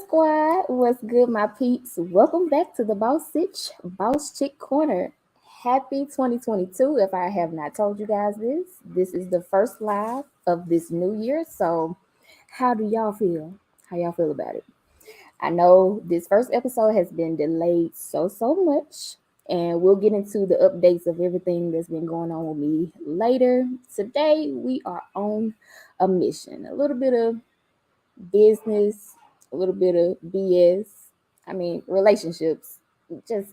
Squad? What's good, my peeps? Welcome back to the Boss Chick Corner. Happy 2022. If I have not told you guys this is the first live of this new year. So, how do y'all feel? How y'all feel about it? I know this first episode has been delayed so much, and we'll get into the updates of everything that's been going on with me later. Today, we are on a mission. A little bit of business, a little bit of BS. I mean, relationships, just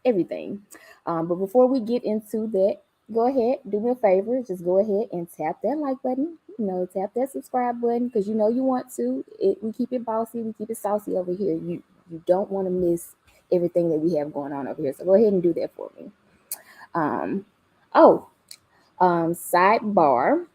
everything. But before we get into that, go ahead, do me a favor, just go ahead and tap that like button. Tap that subscribe button because you know you want to. We keep it bossy, we keep it saucy over here. You don't want to miss everything that we have going on over here. So go ahead and do that for me. Um, oh, Sidebar.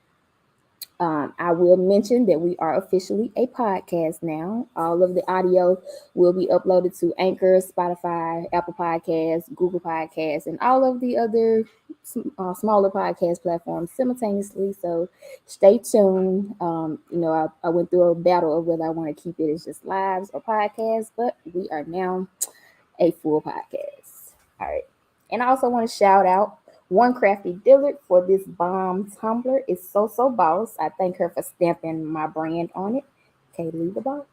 I will mention that we are officially a podcast now. All of the audio will be uploaded to Anchor, Spotify, Apple Podcasts, Google Podcasts, and all of the other smaller podcast platforms simultaneously. So stay tuned. I went through a battle of whether I want to keep it as just lives or podcasts, but we are now a full podcast. All right. And I also want to shout out One Crafty Dillard for this bomb tumbler. It's so boss. I thank her for stamping my brand on it. Kaylee the boss.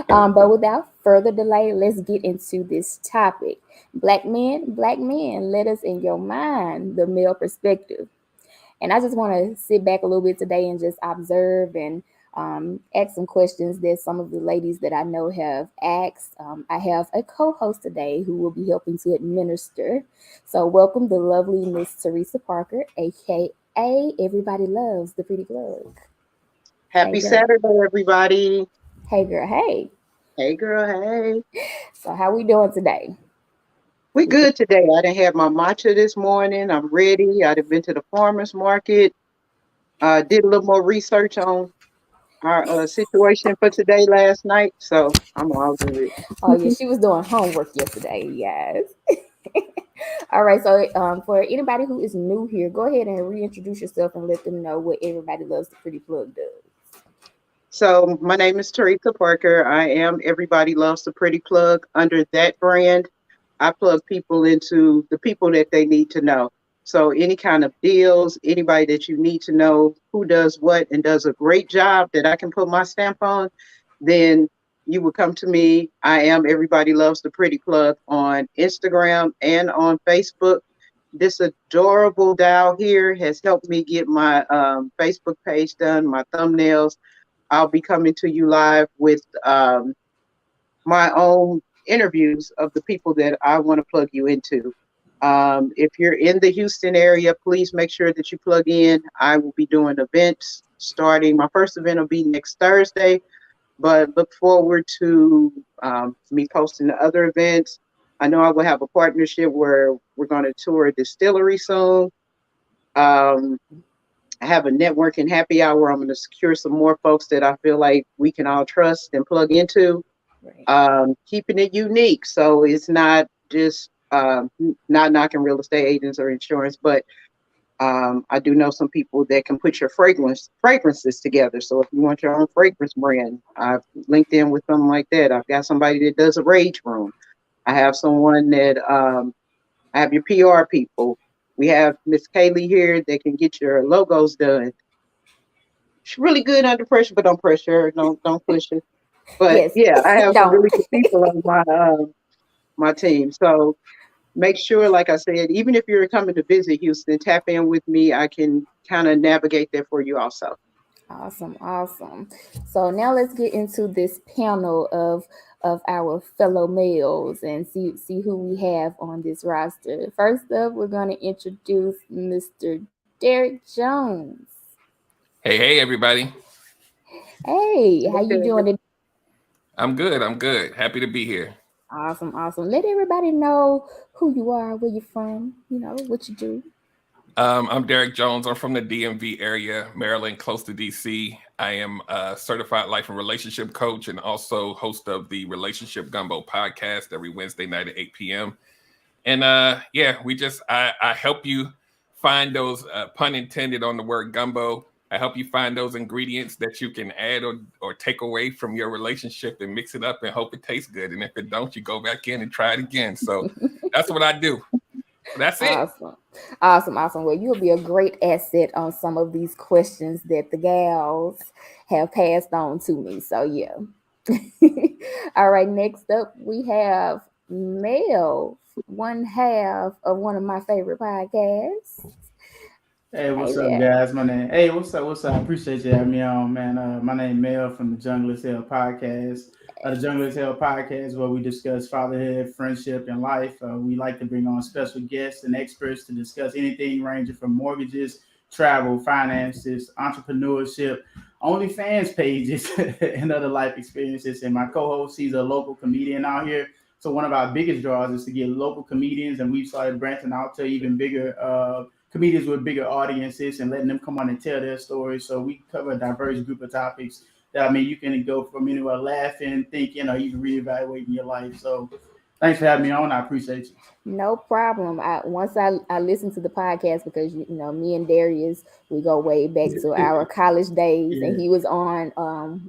But without further delay, let's get into this topic. Black men, let us in your mind the male perspective. And I just want to sit back a little bit today and just observe and ask some questions that some of the ladies that I know have asked. I have a co-host today who will be helping to administer. So welcome the lovely Miss Teresa Parker, aka Everybody Loves the Pretty Plug. Happy Saturday, everybody. Hey girl, hey. Hey girl, hey. So how we doing today? We good today. I done had my matcha this morning. I'm ready. I've been to the farmer's market. Did a little more research on our situation for today last night. So I'm all good. Oh yeah, she was doing homework yesterday, yes. All right, so for anybody who is new here, go ahead and reintroduce yourself and let them know what Everybody Loves the Pretty Plug does. So my name is Teresa Parker. I am Everybody Loves the Pretty Plug. Under that brand, I plug people into the people that they need to know. So any kind of deals, anybody that you need to know who does what and does a great job that I can put my stamp on, then you would come to me. I am Everybody Loves the Pretty Plug on Instagram and on Facebook. This adorable doll here has helped me get my Facebook page done, my thumbnails. I'll be coming to you live with my own interviews of the people that I want to plug you into. If you're in the Houston area, please make sure that you plug in. I will be doing events starting. My first event will be next Thursday, but look forward to me posting the other events. I know I will have a partnership where we're going to tour a distillery soon. I have a networking happy hour. I'm going to secure some more folks that I feel like we can all trust and plug into. Right. Keeping it unique, so it's not just not knocking real estate agents or insurance, but I do know some people that can put your fragrances together. So if you want your own fragrance brand, I've linked in with something like that. I've got somebody that does a rage room. I have someone that I have your PR people. We have Miss Kaylee here that can get your logos done. She's really good under pressure, but don't pressure her. Don't push her. But yes. Yeah, I have some really good people on my team. So make sure, like I said, even if you're coming to visit Houston, tap in with me. I can kind of navigate that for you also. Awesome. So now let's get into this panel of our fellow males and see who we have on this roster. First up, we're going to introduce Mr. Derek Jones. Hey, everybody. Hey, how you doing today? I'm good. Happy to be here. Awesome. Let everybody know who you are, where you're from, what you do. I'm Derek Jones. I'm from the DMV area, Maryland, close to DC. I am a certified life and relationship coach and also host of the Relationship Gumbo podcast every Wednesday night at 8 p.m. And I help you find those, pun intended on the word gumbo, I help you find those ingredients that you can add or take away from your relationship and mix it up and hope it tastes good. And if it don't, you go back in and try it again. So that's what I do. That's it. Awesome. Well, you'll be a great asset on some of these questions that the gals have passed on to me. So yeah. All right, next up we have Mel, one half of one of my favorite podcasts. Hey, what's up, there. guys? My name. Hey, what's up? What's up? I appreciate you having me on, man. My name Mel from the Jungle is Hell podcast. The Jungle is Hell podcast, where we discuss fatherhood, friendship, and life. We like to bring on special guests and experts to discuss anything ranging from mortgages, travel, finances, entrepreneurship, OnlyFans pages, and other life experiences. And my co-host, he's a local comedian out here. So one of our biggest draws is to get local comedians, and we've started branching out to even bigger comedians with bigger audiences and letting them come on and tell their stories. So we cover a diverse group of topics that, I mean, you can go from anywhere laughing, think, you can reevaluate your life. So thanks for having me on. I appreciate you. No problem. Once I listened to the podcast, because me and Darius, we go way back to our college days, and he was on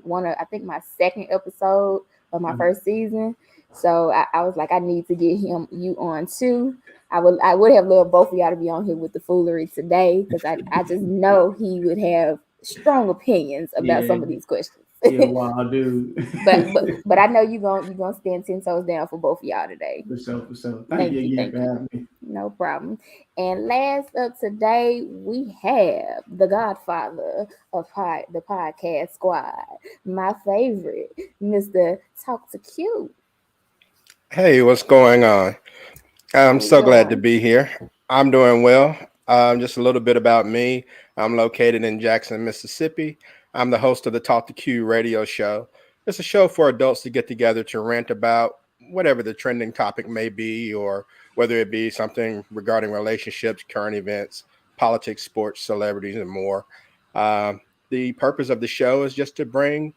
one of, I think, my second episode of my first season. So I was like, I need to get you on too. I would have loved both of y'all to be on here with the foolery today, because I just know he would have strong opinions about some of these questions. Yeah, wow, dude. but I know you're gonna stand 10 toes down for both of y'all today. For sure. Thank you again for having me. No problem. And last up today, we have the godfather of the podcast squad, my favorite, Mr. Talk to Q. Hey, what's going on? I'm so glad to be here. I'm doing well. Just a little bit about me. I'm located in Jackson, Mississippi. I'm the host of the Talk to Q radio show. It's a show for adults to get together to rant about whatever the trending topic may be, or whether it be something regarding relationships, current events, politics, sports, celebrities, and more. The purpose of the show is just to bring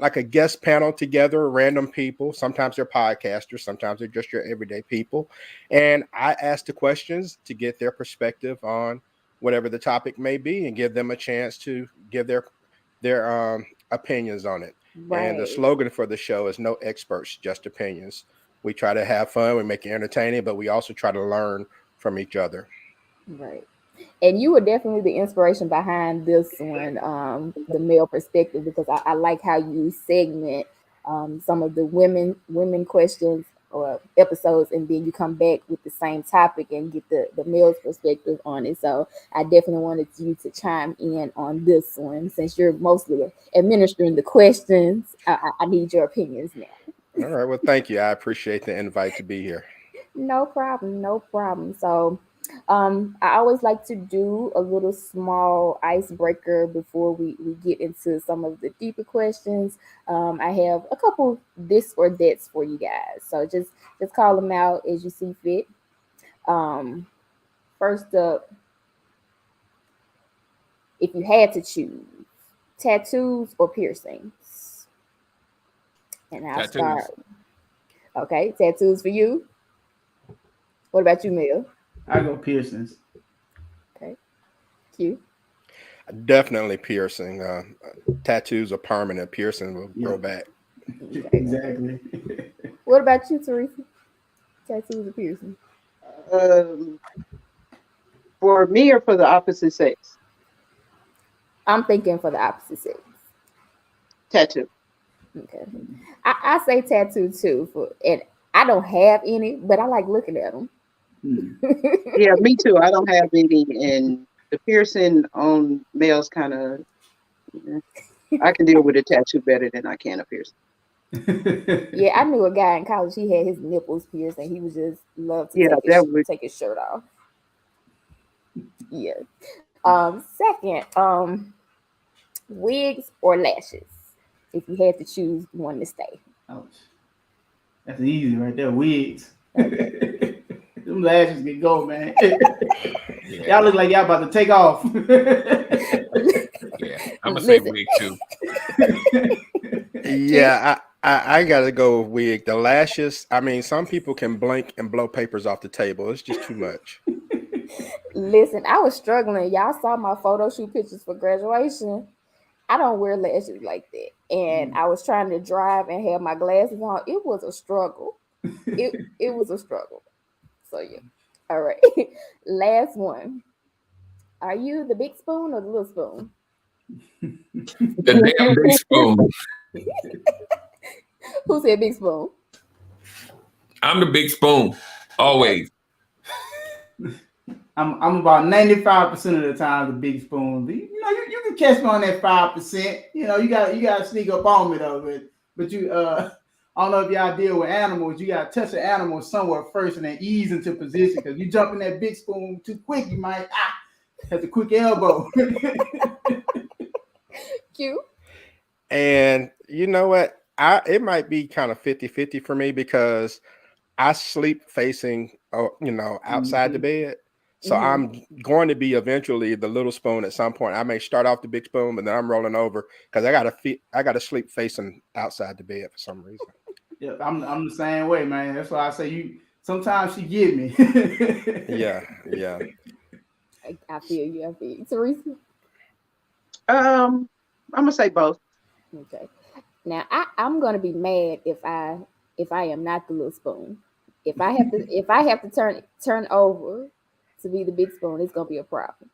like a guest panel together, random people. Sometimes they're podcasters, sometimes they're just your everyday people. And I ask the questions to get their perspective on whatever the topic may be and give them a chance to give their opinions on it. Right. And the slogan for the show is no experts, just opinions. We try to have fun, we make it entertaining, but we also try to learn from each other. Right. And you were definitely the inspiration behind this one, the male perspective, because I like how you segment some of the women questions or episodes, and then you come back with the same topic and get the male's perspective on it. So I definitely wanted you to chime in on this one, since you're mostly administering the questions. I need your opinions now. All right. Well, thank you. I appreciate the invite to be here. No problem. So I always like to do a little small icebreaker before we get into some of the deeper questions. I have a couple this or that's for you guys. So just call them out as you see fit. First up, if you had to choose, tattoos or piercings? And I'll start. Okay, tattoos for you. What about you, Mel? I go piercings. Okay. Q. Definitely piercing. Tattoos are permanent. Piercing will grow back. Exactly. What about you, Teresa? Tattoos or piercing? For me or for the opposite sex? I'm thinking for the opposite sex. Tattoo. Okay. I say tattoo too. And I don't have any, but I like looking at them. Yeah, me too. I don't have any, and the piercing on males kind of, I can deal with a tattoo better than I can a piercing. Yeah, I knew a guy in college. He had his nipples pierced, and he would just love to take his shirt off. Yeah. Second, wigs or lashes, if you had to choose one to stay. Ouch. That's easy right there. Wigs. Okay. Them lashes can go, man. Y'all look like y'all about to take off. Yeah, I'm gonna say wig too. Yeah, I gotta go with wig. The lashes, I mean, some people can blink and blow papers off the table. It's just too much. Listen, I was struggling. Y'all saw my photo shoot pictures for graduation. I don't wear lashes like that. And I was trying to drive and have my glasses on. It was a struggle. It was a struggle. So yeah. All right. Last one. Are you the big spoon or the little spoon? The damn big spoon. Who said big spoon? I'm the big spoon. Always. I'm about 95% of the time the big spoon. You know, you can catch me on that 5%. You know, you gotta sneak up on me though. But you I don't know if y'all deal with animals. You gotta touch the animal somewhere first and then ease into position, because you jump in that big spoon too quick, you might have a quick elbow. Cute. And you know what? It might be kind of 50-50 for me, because I sleep facing, outside the bed. So I'm going to be eventually the little spoon at some point. I may start off the big spoon, but then I'm rolling over because I gotta sleep facing outside the bed for some reason. Yeah, I'm the same way, man. That's why I say you. Sometimes she get me. Yeah. I feel you. I feel you. Teresa? I'm gonna say both. Okay. Now I'm gonna be mad if I am not the little spoon. If I have to turn over to be the big spoon, it's gonna be a problem.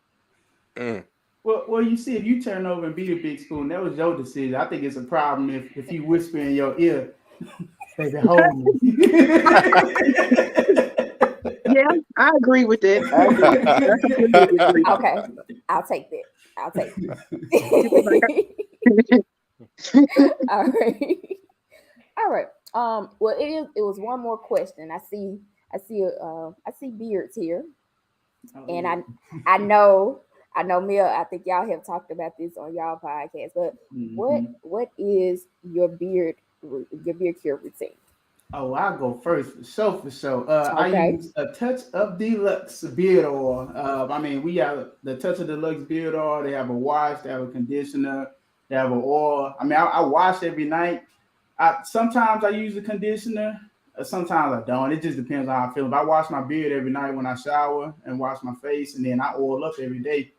Well, you see, if you turn over and be the big spoon, that was your decision. I think it's a problem if you whisper in your ear, baby, hold me. Yeah, I agree with that. I completely agree. Okay, I'll take that. All right. All right. Well, it was one more question. I see beards here. And I know Mel, I think y'all have talked about this on y'all podcast, but what is your beard care routine? Oh, I'll go first for sure. Okay. I use a touch of deluxe beard oil. We have the touch of deluxe beard oil. They have a wash, they have a conditioner, they have an oil. I wash every night. Sometimes I use a conditioner, sometimes I don't. It just depends on how I feel. If I wash my beard every night when I shower and wash my face, and then I oil up every day.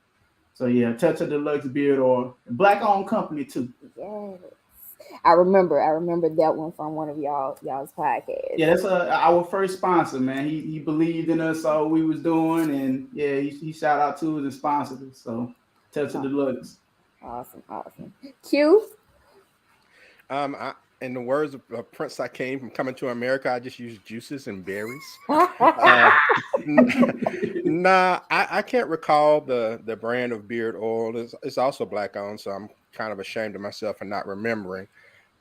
So yeah, touch of deluxe beard oil. Black owned company too. Yes. I remember that one from one of y'all's podcasts. Yeah, that's our first sponsor, man. He believed in us, saw what we was doing, and yeah, he shout out to us and sponsored us. So touch of deluxe. Awesome. Q. In the words of Prince Hakeem from Coming to America, I just use juices and berries. I can't recall the brand of beard oil. It's also black owned, so I'm kind of ashamed of myself for not remembering.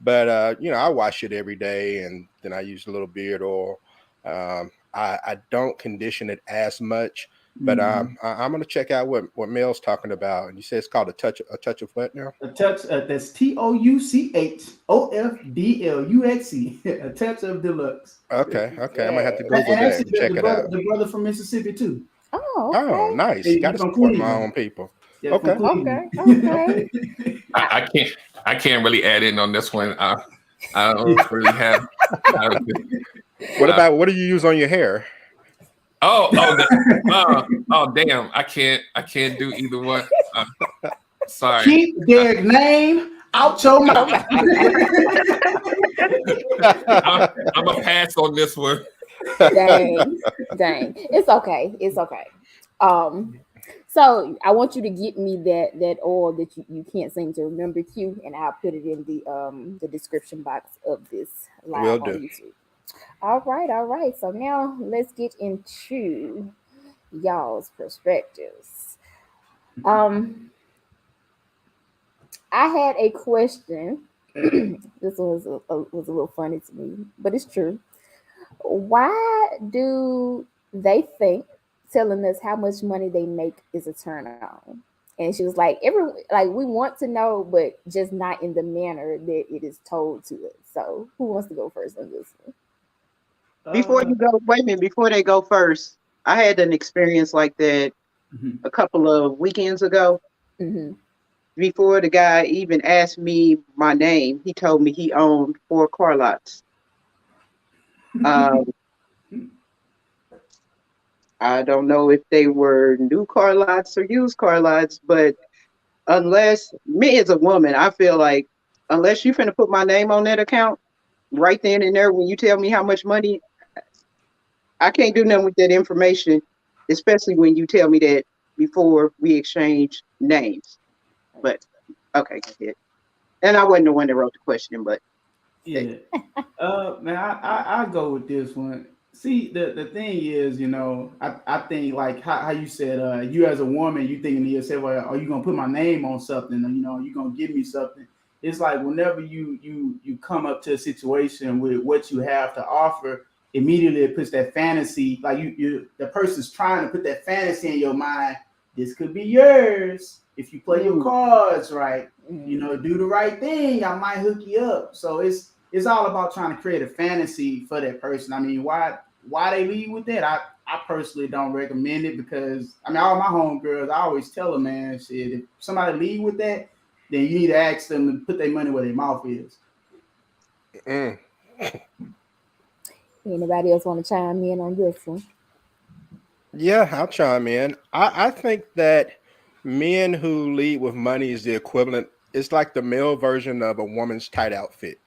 But I wash it every day, and then I use a little beard oil. I don't condition it as much, but I'm gonna check out what Mel's talking about. And you say it's called a touch of what now? A touch. That's TOUCHOFDLUXE. A touch of deluxe. Okay. I'm gonna have to Google that and check it out. The brother from Mississippi too. Oh, okay. Oh, nice. You got to support my own people. Yeah, Okay. I can't really add in on this one. I don't really have. What do you use on your hair? Oh, damn! I can't do either one. Sorry. Keep their name out your mouth. I'm a pass on this one. Dang. It's okay. So I want you to get me that oil that you can't seem to remember, Q, and I'll put it in the description box of this live on YouTube. All right. So now let's get into y'all's perspectives. I had a question. This was a little funny to me, but it's true. Why do they think telling us how much money they make is a turn on? And she was like, we want to know, but just not in the manner that it is told to us. So who wants to go first on this one? Before they go first, I had an experience like that a couple of weekends ago. Mm-hmm. Before the guy even asked me my name, he told me he owned 4 car lots. I don't know if they were new car lots or used car lots, but unless me as a woman, I feel like unless you finna put my name on that account right then and there when you tell me how much money, I can't do nothing with that information, especially when you tell me that before we exchange names. But okay, go ahead. And I wasn't the one that wrote the question, but Yeah. Man, I go with this one. See, the thing is, I think like how you said, you as a woman, you thinking to yourself, well, are you gonna put my name on something? Or, you gonna give me something? It's like whenever you come up to a situation with what you have to offer, immediately it puts that fantasy, like the person's trying to put that fantasy in your mind. This could be yours if you play your cards right. Do the right thing. I might hook you up. So it's all about trying to create a fantasy for that person. I mean, why they lead with that? I personally don't recommend it because all my homegirls, I always tell them, man, shit, if somebody lead with that, then you need to ask them to put their money where their mouth is. Anybody else want to chime in on this one? Yeah, I'll chime in. I think that men who lead with money is the equivalent. It's like the male version of a woman's tight outfit.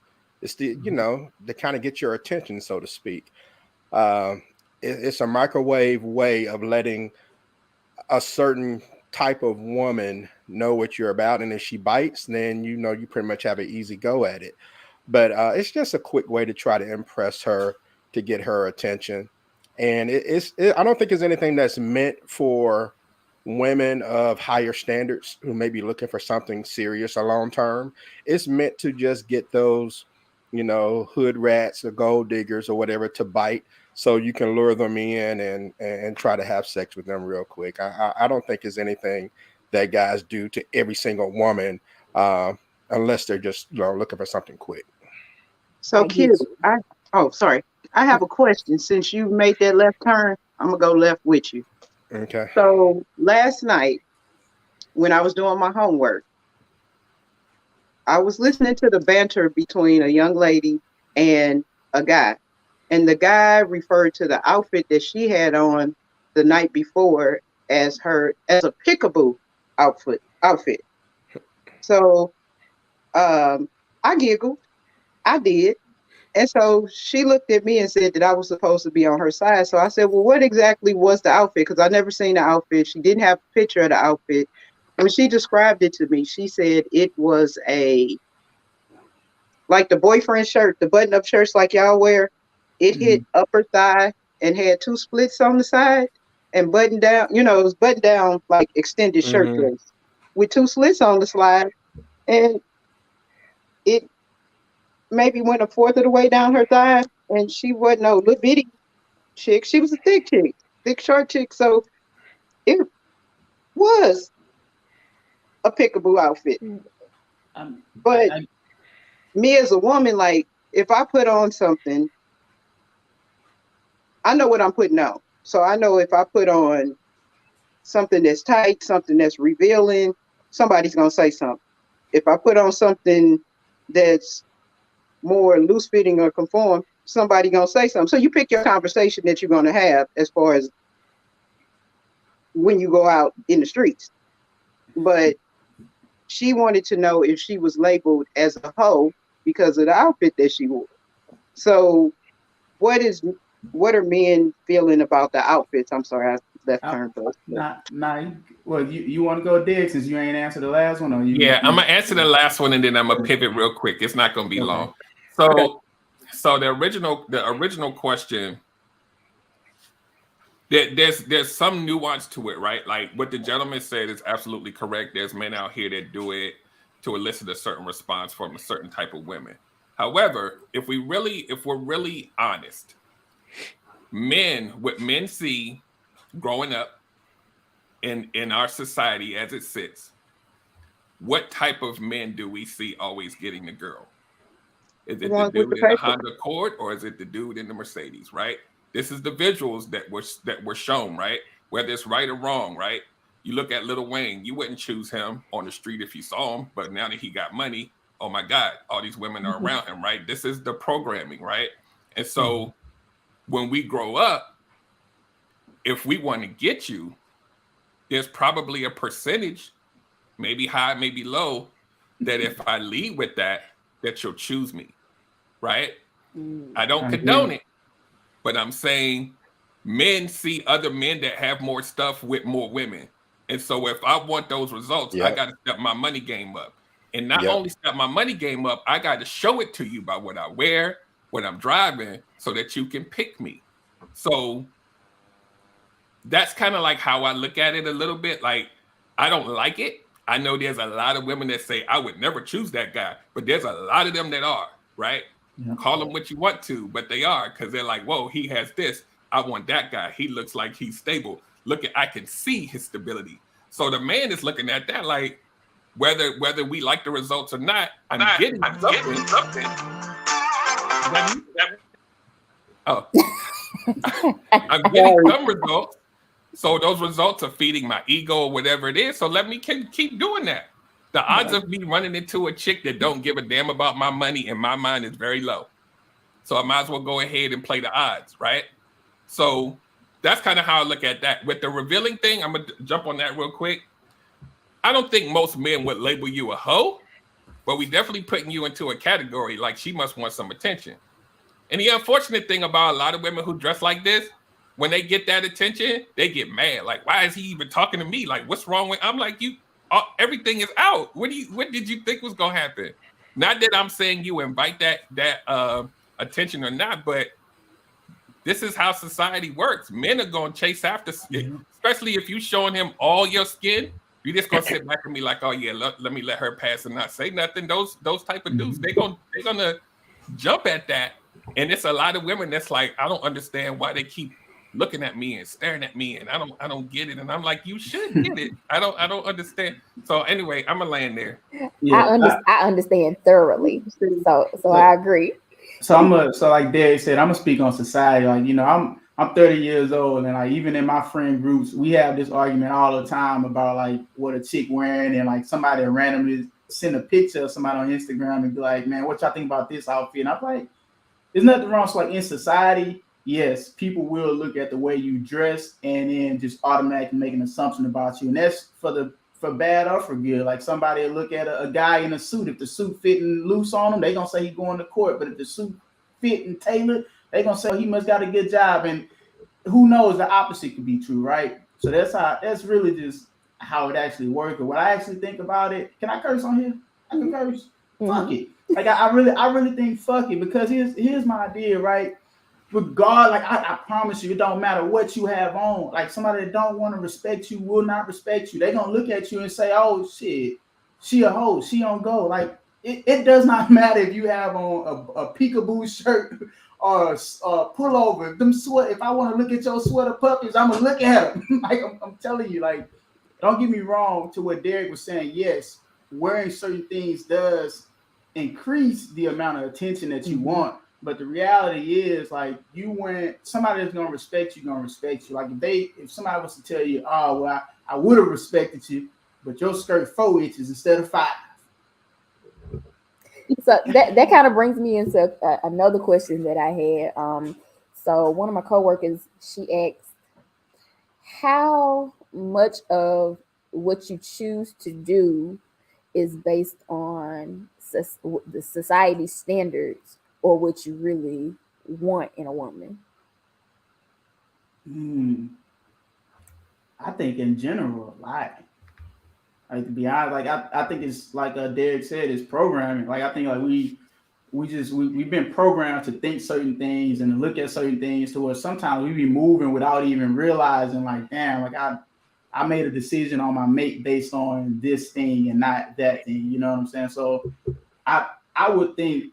It's to kind of get your attention, so to speak. It's a microwave way of letting a certain type of woman know what you're about, and if she bites, then you pretty much have an easy go at it. But it's just a quick way to try to impress her, to get her attention. And I don't think it's anything that's meant for women of higher standards who may be looking for something serious or long term. It's meant to just get those hood rats or gold diggers or whatever to bite, so you can lure them in and try to have sex with them real quick. I don't think it's anything that guys do to every single woman, unless they're just looking for something quick. so Q, sorry. I have a question. Since you made that left turn, I'm gonna go left with you. Okay. So last night when I was doing my homework, I was listening to the banter between a young lady and a guy. And the guy referred to the outfit that she had on the night before as a peekaboo outfit. So I giggled. I did. And so she looked at me and said that I was supposed to be on her side. So I said, well, what exactly was the outfit? Because I never seen the outfit. She didn't have a picture of the outfit. When she described it to me, she said it was like the boyfriend shirt, the button-up shirts like y'all wear. It hit upper thigh and had two splits on the side and buttoned down. It was buttoned down like extended shirt dress with two slits on the slide. And it maybe went a fourth of the way down her thigh. And she wasn't no little bitty chick. She was a thick chick, thick, short chick. So it was a pickaboo outfit. But me as a woman, like, if I put on something, I know what I'm putting on. So I know if I put on something that's tight, something that's revealing, somebody's going to say something. If I put on something that's more loose fitting or conform, somebody going to say something. So you pick your conversation that you're going to have as far as when you go out in the streets. But she wanted to know if she was labeled as a hoe because of the outfit that she wore. So what are men feeling about the outfits? I'm sorry, I left turn first. Well, you want to go dead since you ain't answered the last one, or you? Yeah, I'm gonna answer the last one and then I'm gonna pivot real quick. It's not gonna be long. So the original question, there's some nuance to it, right? Like what the gentleman said is absolutely correct. There's men out here that do it to elicit a certain response from a certain type of women. However, if we're really honest, what men see growing up in our society as it sits, what type of men do we see always getting the girl? Is it the dude in the Honda Accord or is it the dude in the Mercedes, right? This is the visuals that were shown, right? Whether it's right or wrong, right? You look at Lil Wayne, you wouldn't choose him on the street if you saw him, but now that he got money, oh my God, all these women are around him, right? This is the programming, right? And so when we grow up, if we want to get you, there's probably a percentage, maybe high, maybe low, that if I lead with that you'll choose me, right? I don't condone it, but I'm saying men see other men that have more stuff with more women. And so if I want those results, I got to step my money game up. And not only step my money game up, I got to show it to you by what I wear, what I'm driving, so that you can pick me. So that's kind of like how I look at it a little bit. Like, I don't like it. I know there's a lot of women that say, I would never choose that guy, but there's a lot of them that are, right? Yeah. Call them what you want to, but they are, because they're like, whoa, he has this. I want that guy. He looks like he's stable. Look at, I can see his stability. So the man is looking at that like, whether we like the results or not, I'm getting something. Oh, I'm getting some results. So those results are feeding my ego or whatever it is. So let me keep doing that. The odds of me running into a chick that don't give a damn about my money in my mind is very low. So I might as well go ahead and play the odds, right? So that's kind of how I look at that. With the revealing thing, I'm going to jump on that real quick. I don't think most men would label you a hoe, but we definitely putting you into a category like she must want some attention. And the unfortunate thing about a lot of women who dress like this, when they get that attention, they get mad. Like, why is he even talking to me? Like, what's wrong with? I'm like, everything is out. What did you think was gonna happen? Not that I'm saying you invite that attention or not, but this is how society works. Men are gonna chase after, especially if you showing him all your skin. You just gonna sit back and be like, oh yeah, let me let her pass and not say nothing. Those type of dudes, they're gonna jump at that. And it's a lot of women that's like, I don't understand why they keep looking at me and staring at me, and I don't get it. And I'm like, you should get it. I don't understand. So anyway, I'm gonna land there. Yeah, I understand thoroughly. So I agree. So like Derek said, I'm gonna speak on society. Like, you know, I'm 30 years old, and like even in my friend groups, we have this argument all the time about like what a chick wearing, and like somebody randomly send a picture of somebody on Instagram and be like, man, what y'all think about this outfit? And I'm like, there's nothing wrong. So like in society, yes, people will look at the way you dress and then just automatically make an assumption about you. And that's for bad or for good. Like somebody will look at a guy in a suit. If the suit fitting loose on him, they gonna say he's going to court. But if the suit fit and tailored, they gonna say he must got a good job. And who knows, the opposite could be true, right? So that's really just how it actually works. But when I actually think about it, can I curse on here? I can curse. Fuck it. Like I really think fuck it, because here's my idea, right? Regard, like I promise you, it don't matter what you have on. Like somebody that don't want to respect you will not respect you. They're gonna look at you and say, oh shit, she a hoe, she don't go. Like it does not matter if you have on a peekaboo shirt or a pullover. Them sweat. If I want to look at your sweater puppies, I'm gonna look at them. Like I'm telling you, like, don't get me wrong to what Derek was saying. Yes, wearing certain things does increase the amount of attention that you want. But the reality is, like, somebody that's gonna respect you, gonna respect you. Like if somebody was to tell you, oh well, I would have respected you, but your skirt 4 inches instead of 5. So that kind of brings me into another question that I had. So one of my coworkers, she asked, how much of what you choose to do is based on the society standards or what you really want in a woman? I think in general, like to be honest, like I think it's like Derek said, it's programming. Like I think like we've been programmed to think certain things and to look at certain things to where sometimes we be moving without even realizing, like, damn, like I made a decision on my mate based on this thing and not that thing. You know what I'm saying? So I would think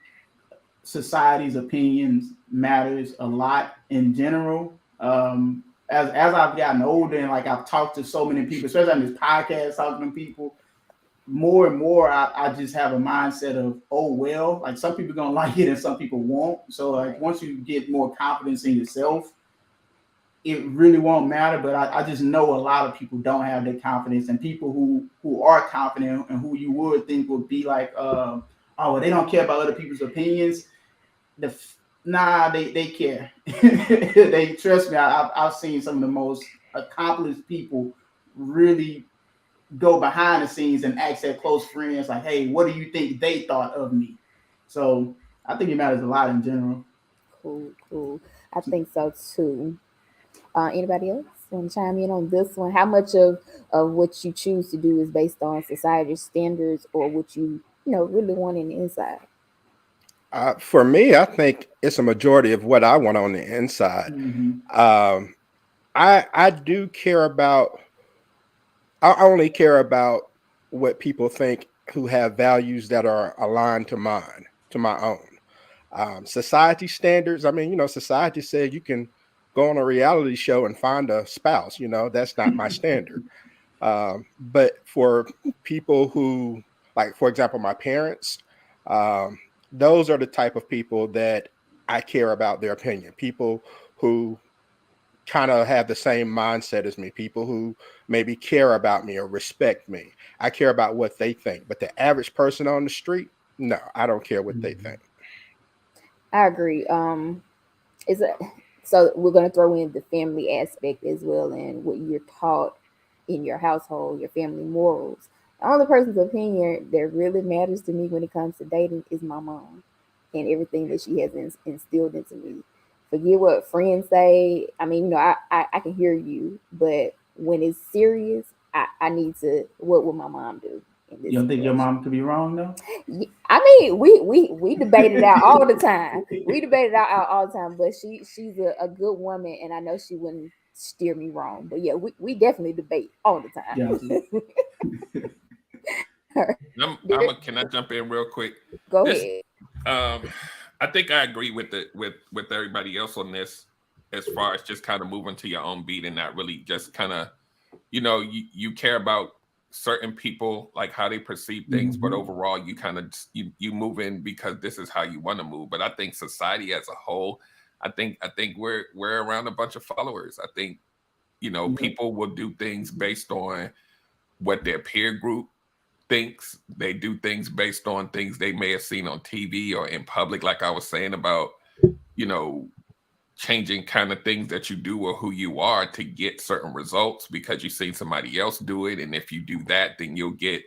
society's opinions matters a lot in general. As I've gotten older and like I've talked to so many people, especially on this podcast, talking to people, more and more I just have a mindset of, oh well, like some people gonna like it and some people won't. So like once you get more confidence in yourself, it really won't matter. But I just know a lot of people don't have that confidence, and people who are confident and who you would think would be like, oh, well, they don't care about other people's opinions. Nah, they care. They trust me. I've seen some of the most accomplished people really go behind the scenes and ask their close friends, like, "Hey, what do you think they thought of me?" So I think it matters a lot in general. Cool. I think so too. Anybody else want to chime in on this one? How much of what you choose to do is based on society's standards or what you really want in the inside? For me, I think it's a majority of what I want on the inside. Mm-hmm. Um, I do care about. I only care about what people think who have values that are aligned to mine, to my own. Society standards. I mean, society said you can go on a reality show and find a spouse. That's not my standard. But for people who, like, for example, my parents, um, those are the type of people that I care about their opinion. People who kind of have the same mindset as me, people who maybe care about me or respect me. I care about what they think. But the average person on the street, no, I don't care what they think. I agree. Is it so we're going to throw in the family aspect as well and what you're taught in your household, your family morals. The only person's opinion that really matters to me when it comes to dating is my mom and everything that she has instilled into me. Forget what friends say. I mean, I can hear you, but when it's serious, I need to. What would my mom do in this You don't think your situation? mom could be wrong though? I mean, we debate it out all the time. We debate it out all the time. But she's a good woman, and I know she wouldn't steer me wrong. But yeah, we definitely debate all the Yeah. time. Can I jump in real quick? Go This ahead. I think I agree with everybody else on this, as far as just kind of moving to your own beat and not really just kind of, you care about certain people, like how they perceive things, but overall you kind of you move in because this is how you want to move. But I think society as a whole, I think we're around a bunch of followers. I think people will do things based on what their peer group thinks. They do things based on things they may have seen on TV or in public, like I was saying about, you know, changing kind of things that you do or who you are to get certain results because you've seen somebody else do it. And if you do that, then you'll get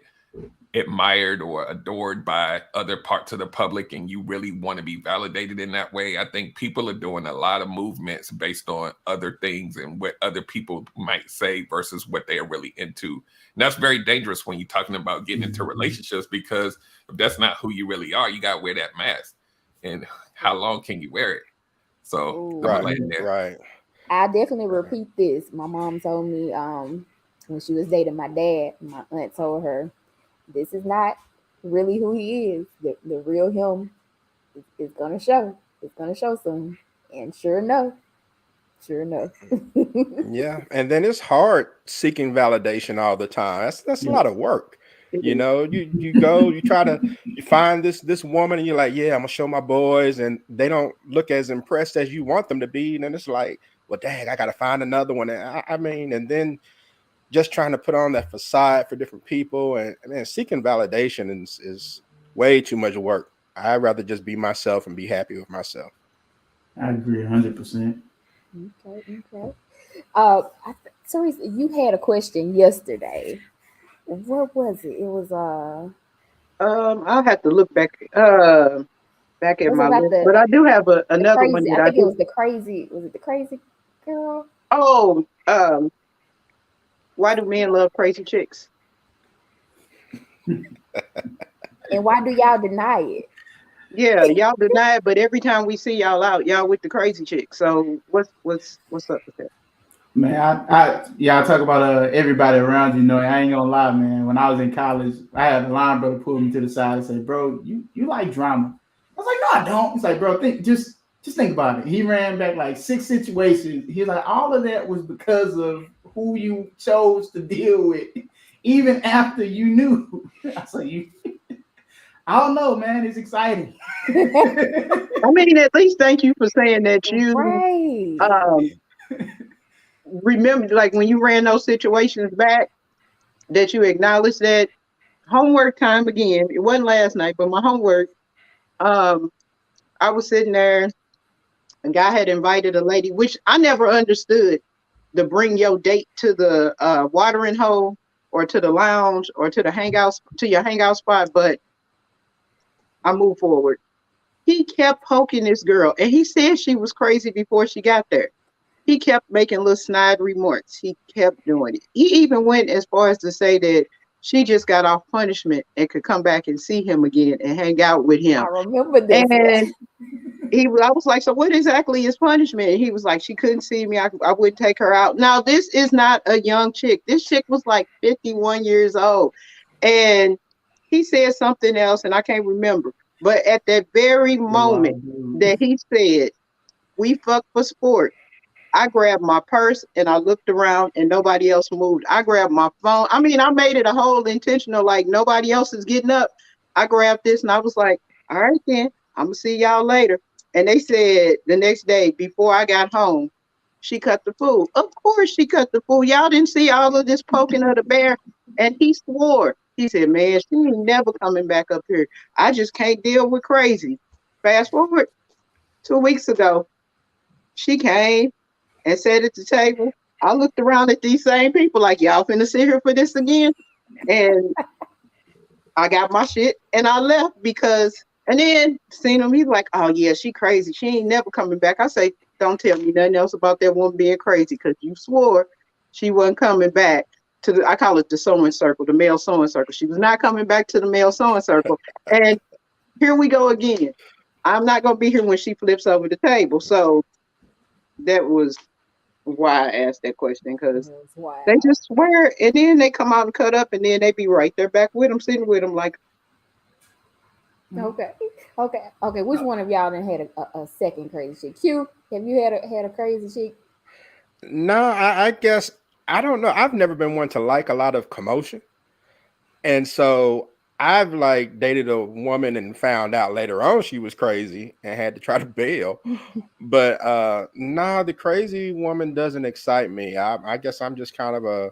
admired or adored by other parts of the public, and you really want to be validated in that way. I think people are doing a lot of movements based on other things and what other people might say versus what they are really into. And that's very dangerous when you're talking about getting into relationships, because if that's not who you really are, you got to wear that mask. And how long can you wear it? So I'm gonna land there. Right. I definitely repeat this. My mom told me when she was dating my dad, my aunt told her, this is not really who he is. The real him is gonna show. It's gonna show soon. And sure enough. Yeah. And then it's hard seeking validation all the time. That's a lot of work. You go, you find this woman and you're like, yeah, I'm gonna show my boys, and they don't look as impressed as you want them to be. And then it's like, well, dang, I gotta find another one. And I mean, and then just trying to put on that facade for different people, and seeking validation is way too much work. I'd rather just be myself and be happy with myself. I agree 100%. Okay. Teresa, you had a question yesterday. What was it? It was I'll have to look back back at was it my about list, but I do have the another one crazy? that I I think it do. was the crazy. Was it the crazy girl? Oh, why do men love crazy chicks? And why do y'all deny it? Yeah, y'all deny it, but every time we see y'all out, y'all with the crazy chick. So what's up with that? Man, I talk about everybody around you. Know, I ain't gonna lie, man. When I was in college, I had a line brother pull me to the side and say, "Bro, you like drama?" I was like, "No, I don't." He's like, "Bro, just think about it." He ran back like 6 situations. He's like, "All of that was because of who you chose to deal with, even after you knew." I was like, "You." I don't know, man. It's exciting. I mean, at least thank you for saying that you Right. um remember, like when you ran those situations back, that you acknowledged that. Homework time again. It wasn't last night, but my homework. Um, I was sitting there. A guy had invited a lady, which I never understood, to bring your date to the watering hole or to the lounge or to the hangout to your hangout spot. But I moved forward. He kept poking this girl, and he said she was crazy before she got there. He kept making little snide remarks. He kept doing it. He even went as far as to say that she just got off punishment and could come back and see him again and hang out with him. I remember this. And I was like, so what exactly is punishment? And he was like, she couldn't see me. I wouldn't take her out. Now, this is not a young chick. This chick was like 51 years old. And he said something else, and I can't remember. But at that very moment that he said, we fuck for sport, I grabbed my purse and I looked around and nobody else moved. I grabbed my phone. I mean, I made it a whole intentional, like nobody else is getting up. I grabbed this and I was like, all right, then I'm going to see y'all later. And they said the next day before I got home, she cut the food. Of course she cut the food. Y'all didn't see all of this poking of the bear. And he swore. He said, man, she ain't never coming back up here. I just can't deal with crazy. Fast forward 2 weeks ago, she came and sat at the table. I looked around at these same people like, y'all finna sit here for this again? And I got my shit and I left and then seen him, he's like, oh yeah, she crazy. She ain't never coming back. I say, don't tell me nothing else about that woman being crazy because you swore she wasn't coming back to I call it the sewing circle, the male sewing circle. She was not coming back to the male sewing circle. And here we go again. I'm not going to be here when she flips over the table. So that was why I asked that question, because they just swear and then they come out and cut up and then they be right there back with them, sitting with them like. Okay. Which one of y'all done had a second crazy chick? Q, have you had a crazy chick? No, I guess I don't know. I've never been one to like a lot of commotion, and so I've like dated a woman and found out later on she was crazy and had to try to bail. But the crazy woman doesn't excite me. I guess I'm just kind of a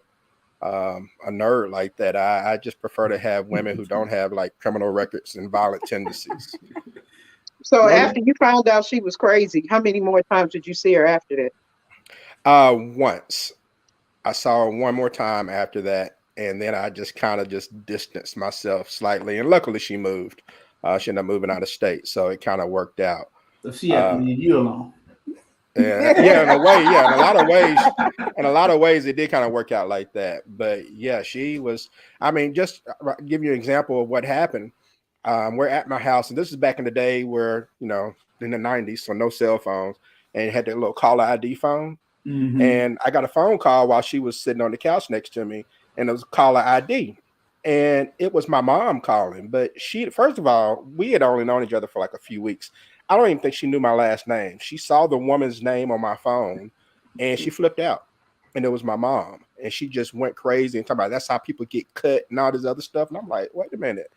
nerd like that. I just prefer to have women who don't have like criminal records and violent tendencies. So after you found out she was crazy, how many more times did you see her after that? Once. I saw her one more time after that, and then I just kind of just distanced myself slightly. And luckily she moved. She ended up moving out of state, so it kind of worked out. So she had to leave you alone. Yeah, in a way, yeah. In a lot of ways, it did kind of work out like that. But yeah, she was. I mean, just give you an example of what happened. We're at my house, and this is back in the day where in the 90s, so no cell phones, and it had that little caller ID phone. Mm-hmm. And I got a phone call while she was sitting on the couch next to me, and it was caller ID, and it was my mom calling. But first of all, we had only known each other for like a few weeks. I don't even think she knew my last name. She saw the woman's name on my phone and she flipped out, and it was my mom. And she just went crazy and talking about that's how people get cut and all this other stuff. And I'm like, wait a minute,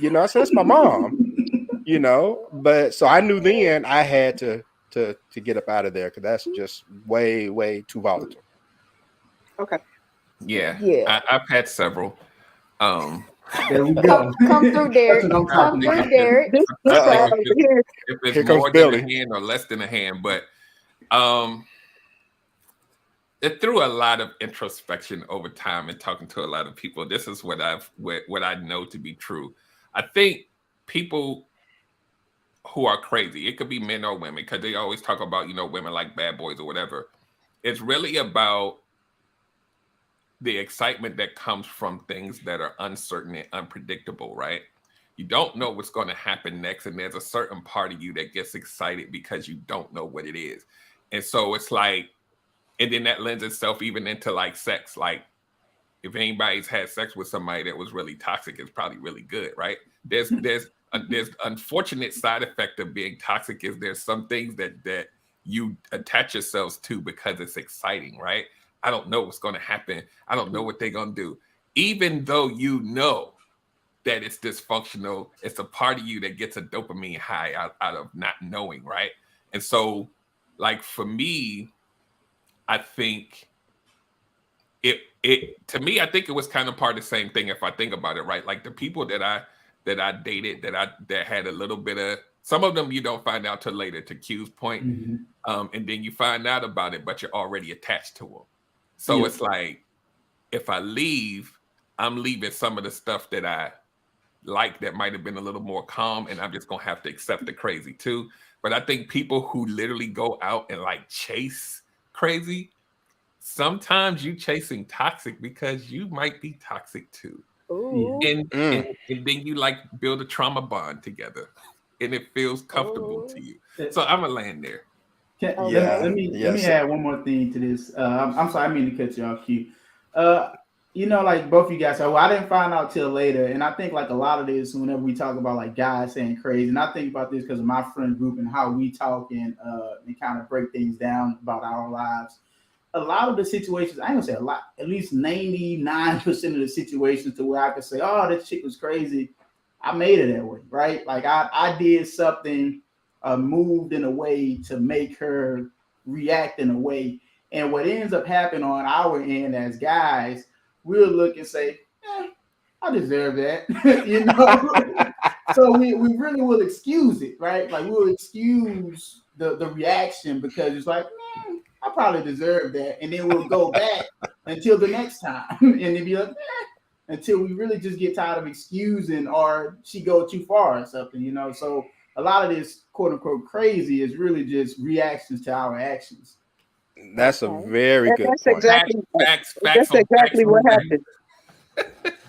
I said, it's my mom, but so I knew then I had to get up out of there because that's just way, way too volatile. Okay. Yeah. I've had several. There we go. Come through, Derek. Come through, Derek. If it's more than Billy. a hand or less than a hand, but it through a lot of introspection over time and talking to a lot of people. This is what I know to be true. I think people who are crazy, it could be men or women, because they always talk about women like bad boys or whatever. It's really about the excitement that comes from things that are uncertain and unpredictable, right? You don't know what's going to happen next, and there's a certain part of you that gets excited because you don't know what it is. And so it's like, and then that lends itself even into like sex. Like if anybody's had sex with somebody that was really toxic, it's probably really good, right? There's unfortunate side effect of being toxic is there's some things that you attach yourselves to because it's exciting, right? I don't know what's going to happen. I don't know what they're going to do. Even though you know that it's dysfunctional, it's a part of you that gets a dopamine high out of not knowing, right? And so, like for me, I think I think it was kind of part of the same thing if I think about it, right? Like the people that I dated that had a little bit of Some of them you don't find out till later, to Q's point. Mm-hmm. And then you find out about it, but you're already attached to them. So it's like, if I leave, I'm leaving some of the stuff that I like that might have been a little more calm, and I'm just gonna have to accept the crazy too. But I think people who literally go out and like chase crazy, sometimes you chasing toxic because you might be toxic too. Ooh. And then you like build a trauma bond together, and it feels comfortable to you. So I'm gonna land there. Let me add one more thing to this. I'm sorry, I mean to cut you off, Q. You know, like both of you guys said, well, I didn't find out till later, and I think like a lot of this, whenever we talk about like guys saying crazy, and I think about this because of my friend group and how we talk and kind of break things down about our lives. A lot of the situations, I ain't gonna say a lot, at least 99% of the situations to where I could say, oh, that chick was crazy. I made it that way, right? Like I did something, moved in a way to make her react in a way. And what ends up happening on our end as guys, we'll look and say, I deserve that. You know? So we really will excuse it, right? Like we'll excuse the reaction because it's like, I probably deserve that. And then we'll go back until the next time. And then be like, until we really just get tired of excusing or she go too far or something, you know? So a lot of this quote unquote crazy is really just reactions to our actions. That's a very good point. Facts That's exactly what happened.